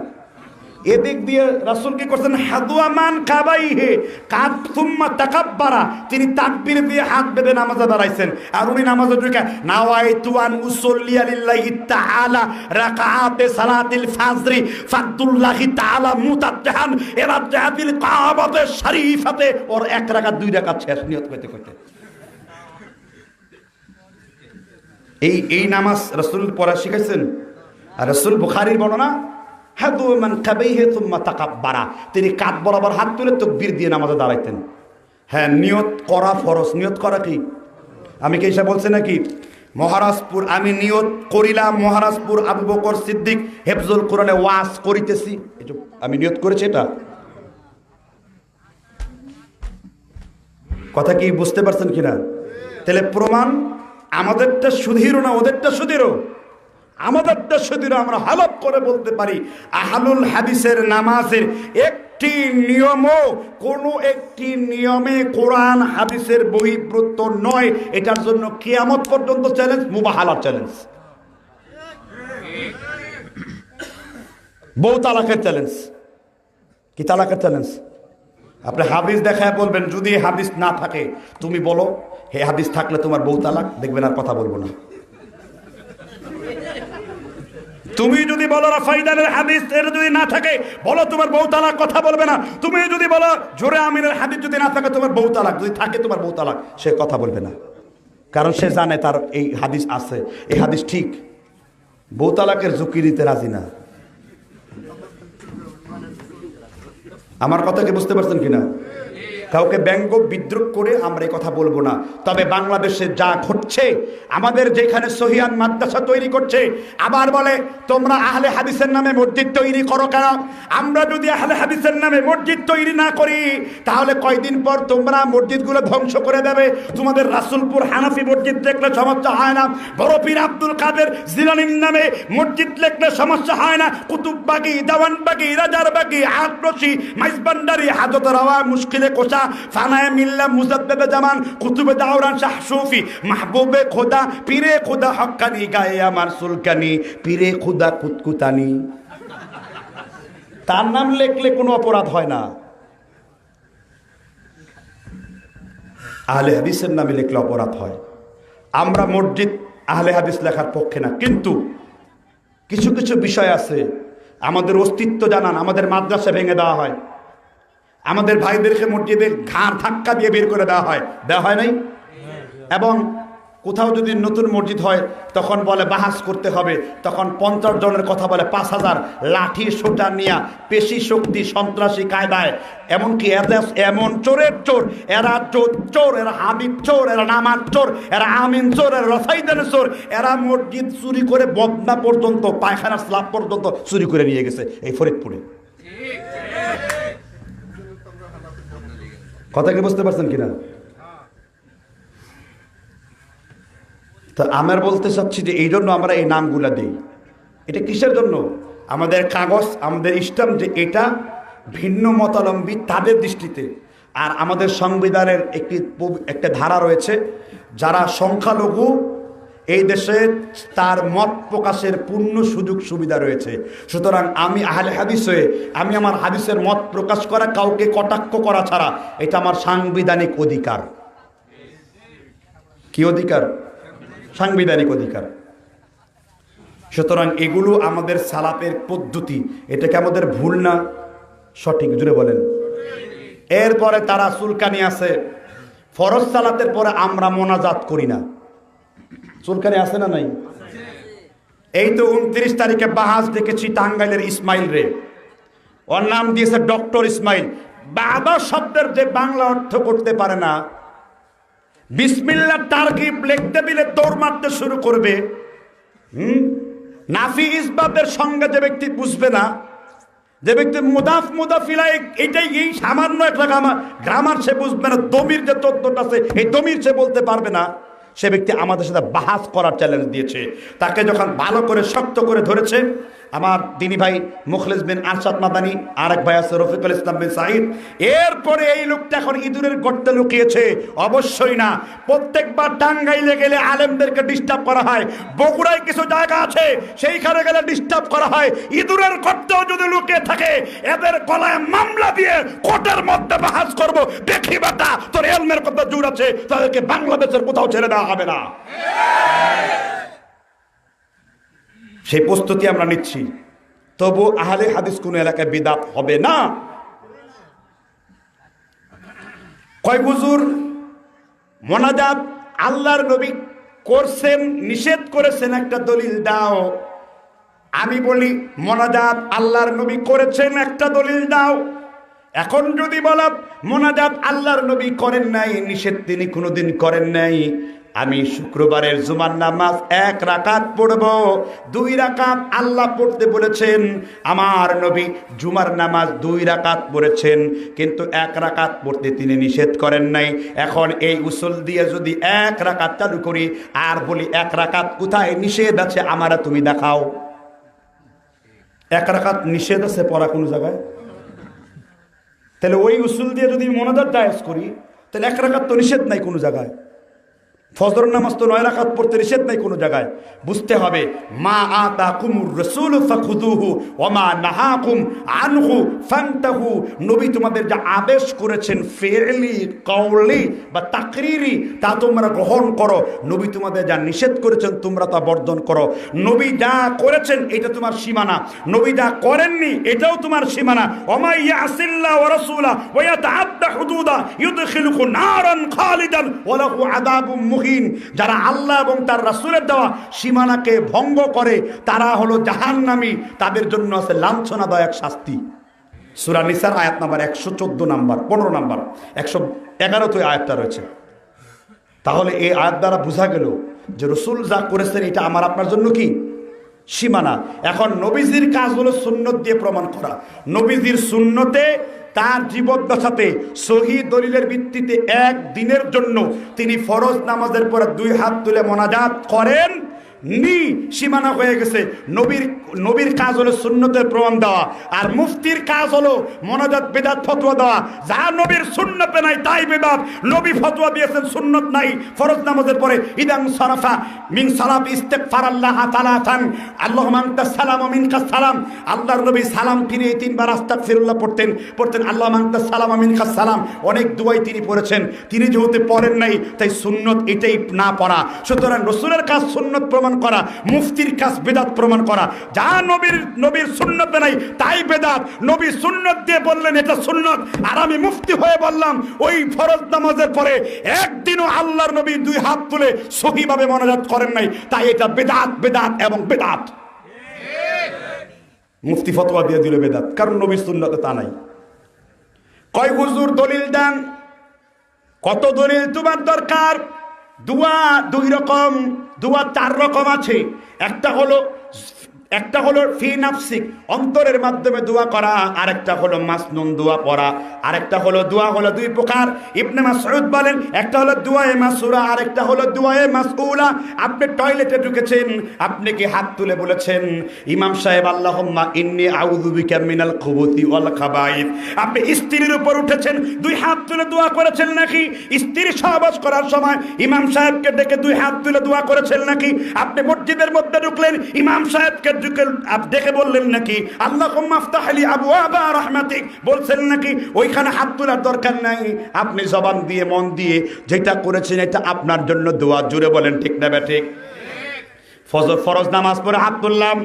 S1: এদিক দিয়ে রাসূল কি করছেন? হাদওয়ামান কাবাইহে কাদ সুম্মা তাকাব্বারা, তিনি তাকবীর দিয়ে হাত বেঁধে নামাজে দাঁড়াইছেন। আর উনি নামাজে ঢুকে নাওয়াইতু আন উসাল্লিয়া লিল্লাহি তাআলা রাকাআতে সালাতিল ফাজরি ফাদুল্লাহি তাআলা মুতাজ্জাহান ইলা জাহাতিল কাবাতে শরীফাতে, ওর 1 রাকাত 2 রাকাত শেষ নিয়ত করতে করতে। এই নামাজ রাসূল পড়া শিখাইছেন। আর রাসূল বুখারীর বর্ণনা হাদওয়ামান কাবাইহি সুম্মা তাকাব্বারা, তিনি কাঁধ বরাবর হাত তুলে তাকবীর দিয়ে নামাজে দাঁড়াইতেন। হ্যাঁ, নিয়ত করা ফরজ। নিয়ত করা কি? আমি কি এসে বলছি নাকি? মহারাজপুর আমি নিয়ত করিলাম, মহারাজপুর আবু বকর সিদ্দিক হেফজুল কোরআনে ওয়াজ করিতেছি, আমি নিয়ত করেছি। এটা কথা কি বুঝতে পারছেন কিনা? তাহলে প্রমাণ আমাদেরটা সুধীরও না, ওদেরটা সুধীরও। আমাদেরটা সুধীরও, আমরা হালপ করে বলতে পারি আহলুল হাদিসের নামাজের একটি নিয়মও কোনো একটি নিয়মে কোরআন হাদিসের বহিঃপ্রত্য নয়। এটার জন্য কিয়ামত পর্যন্ত চ্যালেঞ্জ, মুবাহালার চ্যালেঞ্জ, বউ তালাকের চ্যালেঞ্জ। কি তালাকের চ্যালেঞ্জ? আপনি হাদিস দেখায় বলবেন, যদি হাদিস না থাকে তুমি বলো হে হাদিস থাকলে তোমার বউ তালাক, দেখবেন আর কথা বলবো না। তুমি যদি বলো রাফাইদানের হাদিস এর যদি না থাকে বলো তোমার বউ তালাক, কথা বলবে না। তুমি যদি বলো জোরে আমিনের হাদিস যদি না থাকে তোমার বউ তালাক, যদি থাকে তোমার বউ তালাক, সে কথা বলবে না। কারণ সে জানে তার এই হাদিস আছে, এই হাদিস ঠিক। বউ তালাকের ঝুঁকি নিতে রাজি না। আমার কথা কি বুঝতে পারছেন কিনা? কাউকে ব্যঙ্গ বিদ্রুপ করে আমরা এই কথা বলবো না। তবে বাংলাদেশে যা ঘটছে, আমাদের যেখানে সহিয়ান মাদ্রাসা তৈরি করছে, আবার বলে তোমরা আহলে হাদিসের নামে মসজিদ তৈরি করো কেন? আমরা যদি আহলে হাদিসের নামে মসজিদ তৈরি না করি তাহলে কয়দিন পর তোমরা মসজিদগুলো ধ্বংস করে দেবে। তোমাদের রাসুলপুর হানাফি মসজিদ দেখলে সমস্যা হয় না, বড় পীর আব্দুল কাদের জিলানীর নামে মসজিদ দেখলে সমস্যা হয় না, কুতুববাগি, দেওয়ানবাগি, রাজারবাগি, আটরশি, মাইজবান্ডারি, হাজত রাওয়া, মুশকিলে কোষা, ফানায়ে মিল্লা, মুজাদ্দেদে জামান, কুতুবে দাওরান, শাহ সুফি, মাহবুবে খোদা, পীরে খোদা হক্কানি, গায়ে আমার সুলকানি, পীরে খোদা কুতকুতানি। তার নাম লেখলে কোনো অপরাধ হয় না, আহলে হাদিসের নামে লেখলে অপরাধ হয়। আমরা মসজিদ আহলে হাদিস লেখার পক্ষে না, কিন্তু কিছু কিছু বিষয় আছে আমাদের অস্তিত্ব জানান। আমাদের মাদ্রাসা ভেঙে দেওয়া হয়, আমাদের ভাইদেরকে মসজিদের ঘাড় ধাক্কা দিয়ে বের করে দেওয়া হয় নাই? এবং কোথাও যদি নতুন মসজিদ হয় তখন বলে বাহাস করতে হবে, তখন 50 জনের কথা বলে 5000 লাঠি সোটা নিয়া, পেশি শক্তি, সন্ত্রাসী কায়দায়, এমনকি এমন চোরের চোর, এরা চোর, এরা হাবিব চোর, এরা নামাজ চোর, এরা আমিন চোর, এরা রসাইদানের চোর, এরা মসজিদ চুরি করে বদনা পর্যন্ত, পায়খানার স্ল্যাব পর্যন্ত চুরি করে নিয়ে গেছে এই ফরিদপুরে। কথা কি বুঝতে পারছেন কিনা? তো আমার বলতে চাচ্ছি যে এই জন্য আমরা এই নামগুলা দিই। এটা কিসের জন্য? আমাদের কাগজ, আমাদের ইসলাম যে এটা ভিন্ন মতাবলম্বী তাদের দৃষ্টিতে। আর আমাদের সংবিধানের একটা ধারা রয়েছে, যারা সংখ্যালঘু এই দেশে তার মত প্রকাশের পূর্ণ সুযোগ সুবিধা রয়েছে। সুতরাং আমি আহলে হাদিস হয়ে আমি আমার হাদিসের মত প্রকাশ করা, কাউকে কটাক্ষ করা ছাড়া, এটা আমার সাংবিধানিক অধিকার। কি অধিকার? সাংবিধানিক অধিকার। সুতরাং এগুলো আমাদের সালাতের পদ্ধতি, এটাকে আমাদের ভুল না সঠিক জুড়ে বলেন। এরপরে তারা চুলকানি আছে, ফরজ সালাতের পরে আমরা মোনাজাত করি না। চুলকানি আছে না নাই? এই তো 29 তারিখে বাহাস দেখেছি টাঙ্গাইলের ইসমাইল রে, ওর নাম দিয়েছে ডক্টর ইসমাইল। বাবা শব্দের যে বাংলা অর্থ করতে পারে না, বিসমিল্লাহ তারগিব লিখতে দিলে দৌড় মারতে শুরু করবে। নাফি ইসবাতের সঙ্গে যে ব্যক্তি বুঝবে না, যে ব্যক্তি মুদাফিলাই এটাই এই সামান্য একটা গ্রামার সে বুঝবে না, দমির যে তত্ত্বটা আছে এই দমির সে বলতে পারবে না, সে ব্যক্তি আমাদের সাথে বাহাস করার চ্যালেঞ্জ দিয়েছে। তাকে যখন ভালো করে শক্ত করে ধরেছে আমার দিনী ভাই মুখলেস বিন আরশাদ মাদানী, আরেক ভাই আছে রফিকুল ইসলাম বিন সাঈদ, এরপরে এই লোকটা এখন ইঁদুরের গর্তে লুকিয়েছে। অবশ্যই না, প্রত্যেকবার টাঙ্গাইলে গেলে আলেমদেরকে ডিস্টার্ব করা হয়, বগুড়ায় কিছু জায়গা আছে সেইখানে গেলে ডিস্টার্ব করা হয়। ইঁদুরের গর্তেও যদি লুকিয়ে থাকে এদের গলায় মামলা দিয়ে কোর্টের মধ্যে বাহাস করব, দেখি বেটা তোর এলমের কথা জোর আছে, তাদেরকে বাংলাদেশের কোথাও ছেড়ে দেওয়া হবে না। সেই প্রস্তুতি আমরা নিচ্ছি। তবু আহলে হাদিস কোন এলাকায় বিদআত হবে না। কয় হুজুর মোনাজাত আল্লাহর নবী করছেন, নিষেধ করেছেন, একটা দলিল দাও। আমি বলি মোনাজাত আল্লাহর নবী করেছেন, একটা দলিল দাও। এখন যদি বলো মোনাজাত আল্লাহর নবী করেন নাই, নিষেধ তিনি কোনোদিন করেন নাই, আমি শুক্রবারের জুমার নামাজ 1 রাকাত পড়ব, 2 রাকাত আল্লাহ পড়তে বলেছেন। আমার নবী জুমার নামাজ 2 রাকাত পড়েছেন, কিন্তু 1 রাকাত পড়তে তিনি নিষেধ করেন নাই। এখন এই উসুল দিয়ে যদি 1 রাকাত চালু করি আর বলি 1 রাকাত কোথায় নিষেধ আছে আমারা তুমি দেখাও। 1 রাকাত নিষেধ আছে পড়া কোনো জায়গায়? তাহলে ওই উসুল দিয়ে যদি মোনাজাত জায়েজ করি তাহলে 1 রাকাত তো নিষেধ নাই কোনো জায়গায়। ফজর নামাজ তো 9 রাকাত পড়তে নিষেধ নাই কোনো জায়গায়। বুঝতে হবে মা আতাকুমুর রাসূল ফাখুযুহু ওয়া মা নাহাকুম আনহু ফান্তাহু। নবী তোমাদের যা আদেশ করেছেন ফি'লি কওলি বা তাকরিরি তা তোমরা গ্রহণ করো, নবী তোমাদের যা নিষেধ করেছেন তোমরা তা বর্জন করো। নবী যা করেছেন এটা তোমার সীমানা, নবী যা করেননি এটাও তোমার সীমানা। ওয়া মা ইয়াসিল্লাহ ওয়া রাসূলা ওয়া ইয়াতাআদ্দা হুদুদা ইউদখিলুহু নারান খালিদান ওয়া লাহু আযাবুম মুহিন। যারা আল্লাহ এবং তার রাসূলের দেওয়া সীমানাকে ভঙ্গ করে তারা হলো জাহান্নামী, তাদের জন্য আছে লাঞ্ছনাদায়ক শাস্তি। সূরা নিসার আয়াত নাম্বার 114 নাম্বার 15 নাম্বার 111 আয়াতটা রয়েছে। তাহলে এই আয়াত দ্বারা বোঝা গেল যে রাসূল যা করেছেন এটা আমার আপনার জন্য কি সীমানা। এখন নবীজির কাজ হলো সুন্নত দিয়ে প্রমাণ করা। নবীজির সুন্নতে তার জীবদ্দশাতে সহি দলিলের ভিত্তিতে 1 দিনের জন্য তিনি ফরজ নামাজের পরে 2 হাত তুলে মোনাজাত করেন নি, সীমানা হয়ে গেছে। নবীর কাজ হলো সুন্নতের প্রমাণ দেওয়া, আর মুফতির কাজ হলো মোনাজাত বিদআত ফতোয়া দেওয়া। যা নবীর সুন্নতে নাই তাই বিদআত। নবী ফতোয়া দিয়েছেন সুন্নত নাই ফরজ নামাজের পরে ইদান সারাফা মিন সালাত ইস্তিগফারাল্লাহ সালাতান আল্লাহুম্মা আনতাস সালাম ওয়া মিনকাস সালাম। আল্লাহর নবী সালাম ফিরিয়ে 3 বার আস্তাগফিরুল্লাহ পড়তেন আল্লাহুম্মা আনতাস সালাম ওয়া মিনকাস সালাম। অনেক দুআই তিনি পড়েছেন। তিনি যেহেতু পড়েন নাই তাই সুন্নত এটাই না পড়া। সুতরাং রাসূলের কাজ সুন্নত প্রমাণ করা, মুফতির কাজ বিদআত প্রমাণ করা। যা নবীর সুন্নতে নাই তাই বিদআত। নবী সুন্নত দিয়ে বললেন এটা সুন্নত, আর আমি মুফতি হয়ে বললাম ওই ফরজ নামাজের পরে একদিনও আল্লাহর নবী 2 হাত তুলে সহিভাবে মোনাজাত করেন নাই, তাই এটা বিদআত এবং বিদআত। মুফতি ফতোয়া দিয়ে দিল বিদআত, কারণ নবীর সুন্নতে তা নাই। কয় হুজুর দলিল দেন, কত দলিল তোমার দরকার? দোয়া 2 রকম, দোয়া 4 রকম আছে। একটা হলো ফি নাফসিক, অন্তরের মাধ্যমে দোয়া করা, আরেকটা হলো মাসনুন দোয়া পড়া, আরেকটা হলো দোয়া হলো 2 প্রকার। ইবনে মাসউদ বলেন একটা হলো দুআয়ে মাসুরা, আরেকটা হলো দুআয়ে মাসউলা। আপনি টয়লেটে ঢুকেছেন, আপনি কি হাত তুলে বলেছেন ইমাম সাহেব আল্লাহুম্মা ইন্নী আউযু বিকা মিনাল খুবুতি ওয়াল খাবাইথ? আপনি স্ত্রীর উপর উঠেছেন 2 হাত তুলে দোয়া করেছেন নাকি? স্ত্রীর সহবাস করার সময় ইমাম সাহেবকে ডেকে 2 হাত তুলে দোয়া করেছেন নাকি? আপনি মসজিদের মধ্যে ঢুকলেন, ইমাম সাহেবকে দেখে বললেন নাকি আল্লাহুম্মা আফতাহ লি আবওয়াবা রাহমাতিক বলছেন নাকি? ওইখানে হাত তোলার দরকার নাই। আপনি জবান দিয়ে মন দিয়ে যেটা করেছেন এটা আপনার জন্য দোয়া। জুড়ে বলেন ঠিক না ঠিক? ফরজ নামাজ পড়ে হাত তুললাম,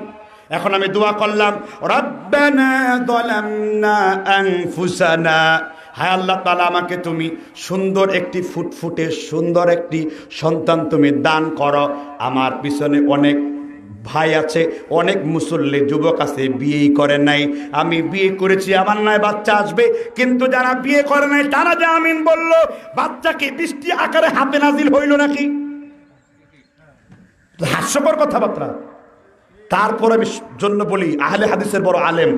S1: এখন আমি দোয়া করলাম রব্বানা যালামনা আনফুসানা। হায় আল্লাহ তাআলা, আমাকে তুমি সুন্দর একটি ফুটফুটে সুন্দর একটি সন্তান তুমি দান করো। আমার পিছনে অনেক ভাই আছে, অনেক মুসল্লি যুবক আছে বিয়েই করে নাই। আমি বিয়ে করেছি, আমার নয় বাচ্চা আসবে, কিন্তু যারা বিয়ে করে নাই তারা যে আমিন বলল, বাচ্চা কি বৃষ্টি আকারে হাতে নাজিল হইল নাকি? হাস্যকর কথাবার্তা। তারপরে আমি জন্য বলি আহলে হাদিসের বড় আলেম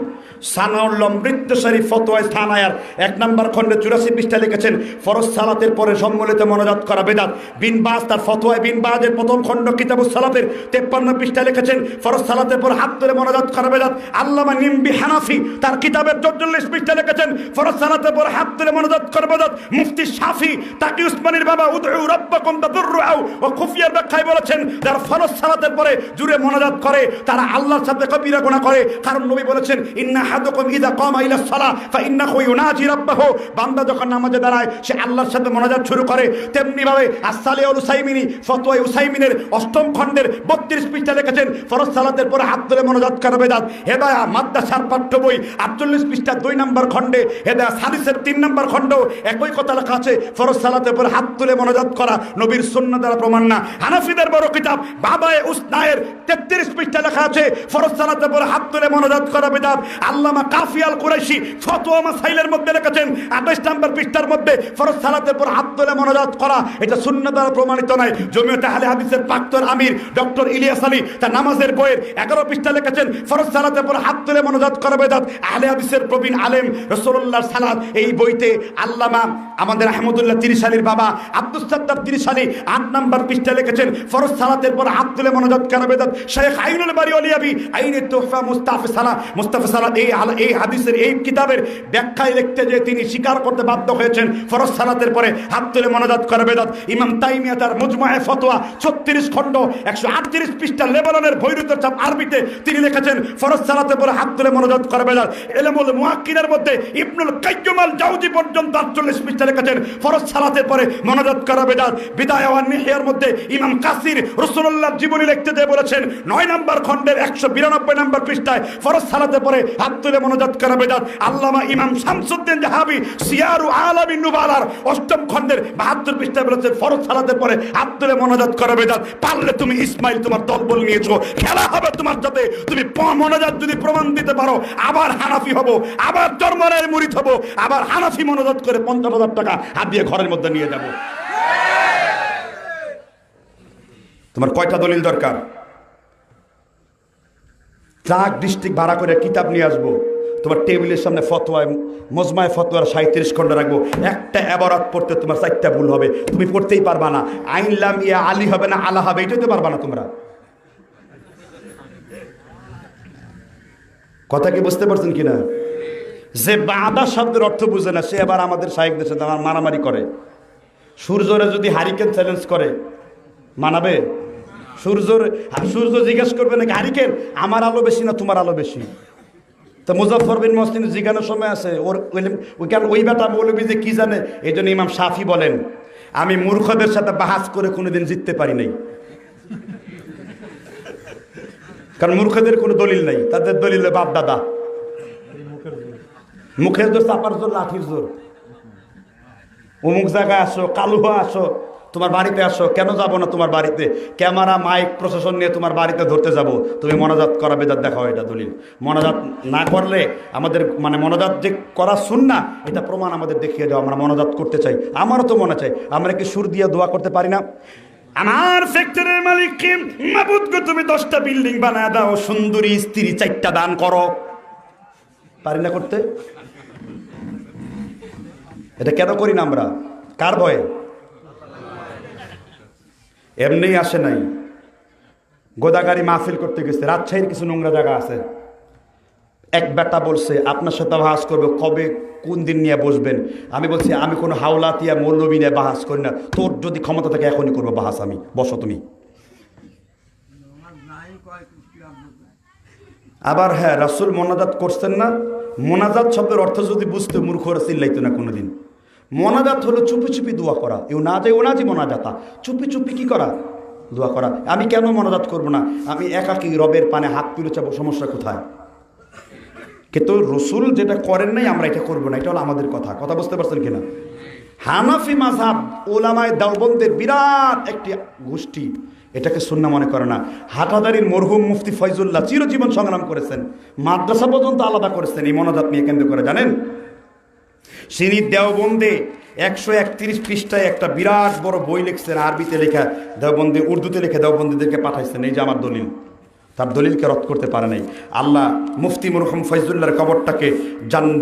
S1: সানাউল অমৃতসরী ফতোয়ায়ে সানায়ার 1 নম্বর খণ্ডে 84 পৃষ্ঠা লিখেছেন ফরজ সালাতের পরে সম্মিলিত মোনাজাত করা বেদাত। বিন বাজ তার ফতোয়ায়ে বিন বাজের প্রথম খণ্ড কিতাবুস সালাতের 53 পৃষ্ঠা লিখেছেন ফরজ সালাতের পর হাত তুলে মোনাজাত করা বেদাত। আল্লামা নিমবি হানাফি তার কিতাবের 44 পৃষ্ঠা লিখেছেন ফরজ সালাতের পর হাত তুলে মোনাজাত করা বেদাত। মুফতি শাফি তাকি উসমানীর বাবা উদউ রাব্বাকুম তাদররুআও ওয়া খুফিয়ার ব্যাখ্যায় বলেছেন যারা ফরজ সালাতের পরে জুড়ে মোনাজাত করে তারা আল্লাহর সাথে কবিরা গুনাহ করে। কারণ নবী বলেছেন ইন্না আহাদাকুম ইযা কামা ইলা সালাহ ফাইন্নাহু ইউনাজি রাব্বাহু। বান্দা যখন নামাজে দাঁড়ায় সে আল্লাহর সাথে মোনাজাত শুরু করে। তেমনি ভাবে as-সালিহুল উসাইমিনী ফতোয়া উসাইমিনের 8ম খণ্ডের 32 পৃষ্ঠা লিখেছেন ফরজ সালাতের পরে হাত তুলে মোনাজাত করা বেদাত। হেদায়া মাদ্রাসার পাঠ্য বই 48 পৃষ্ঠা 2 নম্বর খণ্ডে হেদায়া হাদিসের 3 নম্বর খণ্ড একই কথা লেখা আছে ফরজ সালাতের পরে হাত তুলে মোনাজাত করা নবীর সুন্নাহ দ্বারা প্রমাণ না। হানাফিদের বড় কিতাব বাবায়ে উসনায়ের 33 পৃষ্ঠা লেখা আছে ফরজ সালাতের পরে হাত তুলে মোনাজাত করা বিদআত। আল্লামা কাফি আল কুরাইশি ফতোয়া মাসাইলের মধ্যে লিখেছেন 28 নম্বর পৃষ্ঠার মধ্যে ফরজ সালাতের পর হাত তুলে মোনাজাত করা এটা সুন্নাহ দ্বারা প্রমাণিত নয়। জমিয়তে আহলে হাদিসের প্রাক্তন আমির ডক্টর ইলিয়াস আলী তার নামাজের বইয়ের 11 পৃষ্ঠা লিখেছেন ফরজ সালাতের পর হাত তুলে মোনাজাত করা বেদাত। আহলে হাদিসের প্রবীণ আলেম রাসূলুল্লাহর সালাত এই বইতে আল্লামা আমাদের আহমদুল্লাহ তিরিশালীর বাবা আব্দুস সাত্তার তিরিশালী 8 নম্বর পৃষ্ঠা লিখেছেন ফরজ সালাতের পর হাত তুলে মোনাজাত করা বেদাত। শেখ আইনুল বারী ওলিয়াবি আইনে তোহফা মুস্তাফিসালা এই হাদিসের এই কিতাবের ব্যাখ্যায় লিখতে যে তিনি স্বীকার করতে বাধ্য হয়েছেন ফরজ সালাতের পরে হাত তুলে মোনাজাত করা বেদাত। ইমাম তাইমিয়া তার মুজমায়ে ফতোয়া 36 খণ্ড 138 পৃষ্ঠা লেবাননের বৈরুতের ছাপ আরবিতে তিনি লিখেছেন ফরজ সালাতের পরে হাত তুলে মোনাজাত করা বেদাত। ইলমুল মুআক্কিনের মধ্যে ইবনুল কাইয়্যিম আল জাওজি পর্যন্ত 48 পৃষ্ঠা লিখেছেন ফরজ সালাতের পরে মোনাজাত করা বেদাত। বিদায়া ওয়ান নিহিয়ার মধ্যে ইমাম কাসির রাসূলুল্লাহর জীবনী লিখতে দিয়ে বলেছেন 9 নম্বর খণ্ডের 192 নম্বর পৃষ্ঠায় ফরজ সালাতের পরে হাত তুলে মোনাজাত করা বেদাত। আল্লামা ইমাম শামসুদ্দিন জাহাবি সিয়ারু আলামিন নুবালার 8ম খণ্ডের 72 পৃষ্ঠায় বলেছেন ফরজ সালাতের পরে হাত তুলে মোনাজাত করা বেদাত। পারলে তুমি ইসমাইল তোমার দলবল নিয়েছো, খেলা হবে তোমার সাথে। তুমি মোনাজাত যদি প্রমাণ দিতে পারো আবার হানাফি হব, আবার চরমরায়ের মুরিদ হব, আবার হানাফি মোনাজাত করে 50,000 টাকা হাত দিয়ে ঘরের মধ্যে নিয়ে যাব। তোমার কয়টা দলিল দরকার? ট্রাক ডিস্ট্রিক্ট ভাড়া করে কিতাব নিয়ে আসবো, তোমার টেবিলের সামনে ফতোয়ায় মজমায় ফতোয়ার 37 খণ্ড রাখবো, একটা এবারত পড়তে তোমার 4টা ভুল হবে, তুমি পড়তেই পারবা না। আইন লাম ইয়া আলী হবে না আলা হবে, এটাই তো পারবা না তোমরা। কথা কি বুঝতে পারছেন কিনা? যে বাদা শব্দের অর্থ বুঝে না সে আবার আমাদের শায়েখ দেশে মারামারি করে। সূর্যরে যদি হারিকেন চ্যালেঞ্জ করে মানাবে? সূর্য জিজ্ঞেস করবে নাকি হারিকেন আমার আলো বেশি না তোমার আলো বেশি? তো মুজাফফর বিন মুহসিন জিজ্ঞাসার সময় আছে ওই বেটা মৌলবী যে কি জানে। এই জন্য ইমাম শাফি বলেন আমি মূর্খদের সাথে বাহাস করে কোনোদিন জিততে পারি নাই, কারণ মূর্খদের কোনো দলিল নাই, তাদের দলিল বাপ দাদা। মুখের জোর, চাপার জোর, লাঠির জোর। অমুক জায়গায় আসো, কালুয়া আসো, তোমার বাড়িতে আসো, কেন যাবো না তোমার বাড়িতে? ক্যামেরা মাইক প্রশাসন নিয়ে তোমার বাড়িতে ধরতে যাব, তুমি মোনাজাত করা বেদাত দেখাও, এটা দলিল। মোনাজাত না করলে আমাদের মোনাজাত যে করা সুন্নাহ এটা প্রমাণ আমাদের দেখিয়ে দাও, আমরা মোনাজাত করতে চাই। আমারও তো মনে চাই, আমরা কি সুর দিয়ে দোয়া করতে পারি না? আমার ফ্যাক্টরির মালিককে মাবুদকে তুমি 10টা বিল্ডিং বানায় দাও, সুন্দরী স্ত্রী 4টা দান করো, পারি না করতে? এটা কেন করি না আমরা? কার ভয়ে? এমনি আসে নাই। গোদাগাড়ি মাহফিল করতে গেছে, রাজশাহীর কিছু নোংরা জায়গা আছে। এক বেটা বলছে আপনার সাথে বাহাস করবে, কবে কোন দিন নিয়ে বসবেন? আমি বলছি আমি কোনো হাওলাতিয়া মৌলবী নিয়ে বাহাস করি না, তোর যদি ক্ষমতা থাকে এখনই করবো বাহাস, আমি বসো তুমি। আবার হ্যাঁ, রাসূল মোনাজাত করছেন না? মোনাজাত শব্দের অর্থ যদি বুঝতে মূর্খরা চিল্লাইতো না কোনোদিন। মোনাজাত হলো চুপি চুপি দোয়া করা, ও না যে মোনাজাতা, চুপি চুপি কি করা? দোয়া করা। আমি কেন মোনাজাত করবো না? আমি একাকী রবের পানে হাত তুলে চাবো, সমস্যা কোথায়? কিন্তু রসুল যেটা করেন নাই আমরা এটা করবো না, এটা হলো আমাদের কথা বুঝতে পারছেন কিনা? হানাফি মাযহাব ওলামায়ে দেওবন্দের বিরাট একটি গোষ্ঠী এটাকে সুন্নাহ মনে করে না। হাটাদারির মরহুম মুফতি ফয়জুল্লাহ চিরজীবন সংগ্রাম করেছেন, মাদ্রাসা পর্যন্ত আলাদা করেছেন এই মোনাজাত নিয়ে কেন্দ্র করে, জানেন? তিনি দেওবন্দে 131 পৃষ্ঠায় একটা বিরাট বড় বই লিখছেন, আরবিতে লেখা, দেওবন্দে উর্দুতে লেখা, দেওবন্দীদেরকে পাঠাইছেন। এই যে আমার দলিল, তার দলিলকে রদ করতে পারে নাই। আল্লাহ মুফতি মরহুম ফয়জুল্লাহর কবরটাকে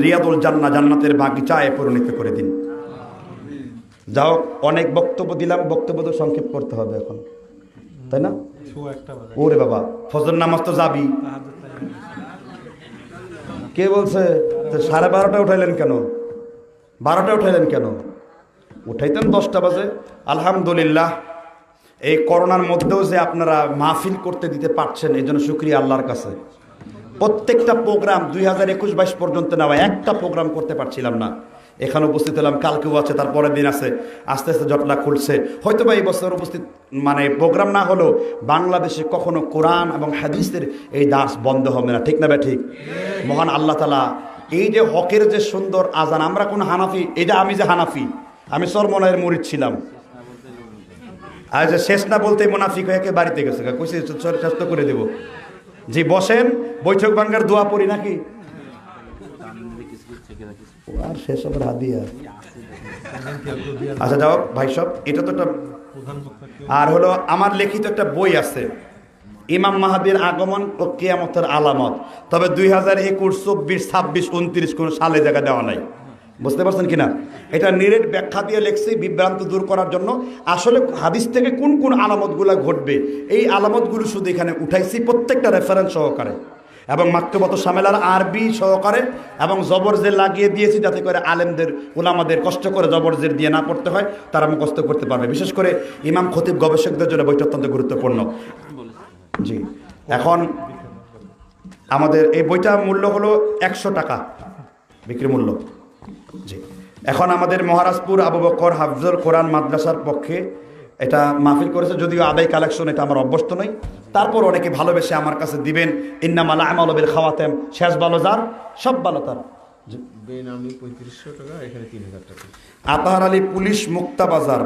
S1: রিয়াদুল জান্নাতের বাগিচায় পরিণত করে দিন। যাও, অনেক বক্তব্য দিলাম, বক্তব্য তো সংক্ষেপ করতে হবে এখন, তাই না? ওরে বাবা, ফজর নামাজ তো যাবি। কে বলছে 12:30 উঠাইলেন কেন? 12টা উঠাইলেন কেন? উঠাইতেন 10টা বাজে। আলহামদুলিল্লাহ, এই করোনার মধ্যেও যে আপনারা মাহফিল করতে দিতে পারছেন এই জন্য শুকরিয়া আল্লাহর কাছে। প্রত্যেকটা প্রোগ্রাম 2021-22 পর্যন্ত নেওয়া, একটা প্রোগ্রাম করতে পারছিলাম না। এখানে উপস্থিত হলাম, কালকেও আছে, তারপরের দিন আছে, আস্তে আস্তে জটলা খুলছে। হয়তো বা এই বছর উপস্থিত প্রোগ্রাম না হলেও বাংলাদেশে কখনো কোরআন এবং হাদিসের এই দাস বন্ধ হবে না, ঠিক না বে ঠিক? মহান আল্লাহ তাআলা এই যে হকের যে সুন্দর আজান, আমরা কোন হানাফি, এটা আমি যে হানাফি, আমি চরমনায়ের মুরিদ ছিলাম, আর যে শেষ না বলতে মুনাফিক হয়ে বাড়িতে গেছে, কইছে চেষ্টা করে দেব। জি বসেন, বৈঠক ভাঙ্গার দোয়া পড়ি নাকি? আর শেষ হবে হাদিয়া। আচ্ছা যাও ভাই সব, এটা তো একটা। আর হলো আমার লিখিত একটা বই আছে, ইমাম মাহাদির আগমন ও কিয়ামতের আলামত, তবে 2021, 24, 26, 29 কোনো সালে জায়গা দেওয়া নাই। বুঝতে পারছেন কিনা? এটা নিরেট ব্যাখ্যা দিয়ে লেখছি বিভ্রান্ত দূর করার জন্য। আসলে হাদিস থেকে কোন কোন আলামতগুলো ঘটবে এই আলামতগুলো শুধু এখানে উঠাইছি, প্রত্যেকটা রেফারেন্স সহকারে এবং মাক্তবত সামেলার আরবি সহকারে, এবং জবরজের লাগিয়ে দিয়েছি যাতে করে আলেমদের ওলামাদের কষ্ট করে জবরজের দিয়ে না পড়তে হয়, তারা মুখস্থ করতে পারবে। বিশেষ করে ইমাম খতিব গবেষকদের জন্য বইটা অত্যন্ত গুরুত্বপূর্ণ। জি, এখন আমাদের এই বইটার মূল্য হলো 100 টাকা বিক্রি মূল্য। জি, এখন আমাদের মহারাজপুর আবু বকর হাফজুল কোরআন মাদ্রাসার পক্ষে এটা মাহফিল করেছে, যদিও আদায় কালেকশন এটা আমার অভ্যস্ত নই, তারপর অনেকে ভালোবেসে আমার কাছে দিবেন। ইন্নামাল আমালু বিল খাওয়াতেম, শেষ ভালো যার সব ভালো তার।
S2: বেনামি 3500 টাকা, এখানে 3000 টাকা।
S1: আতাহার আলী পুলিশ মুক্তা বাজার।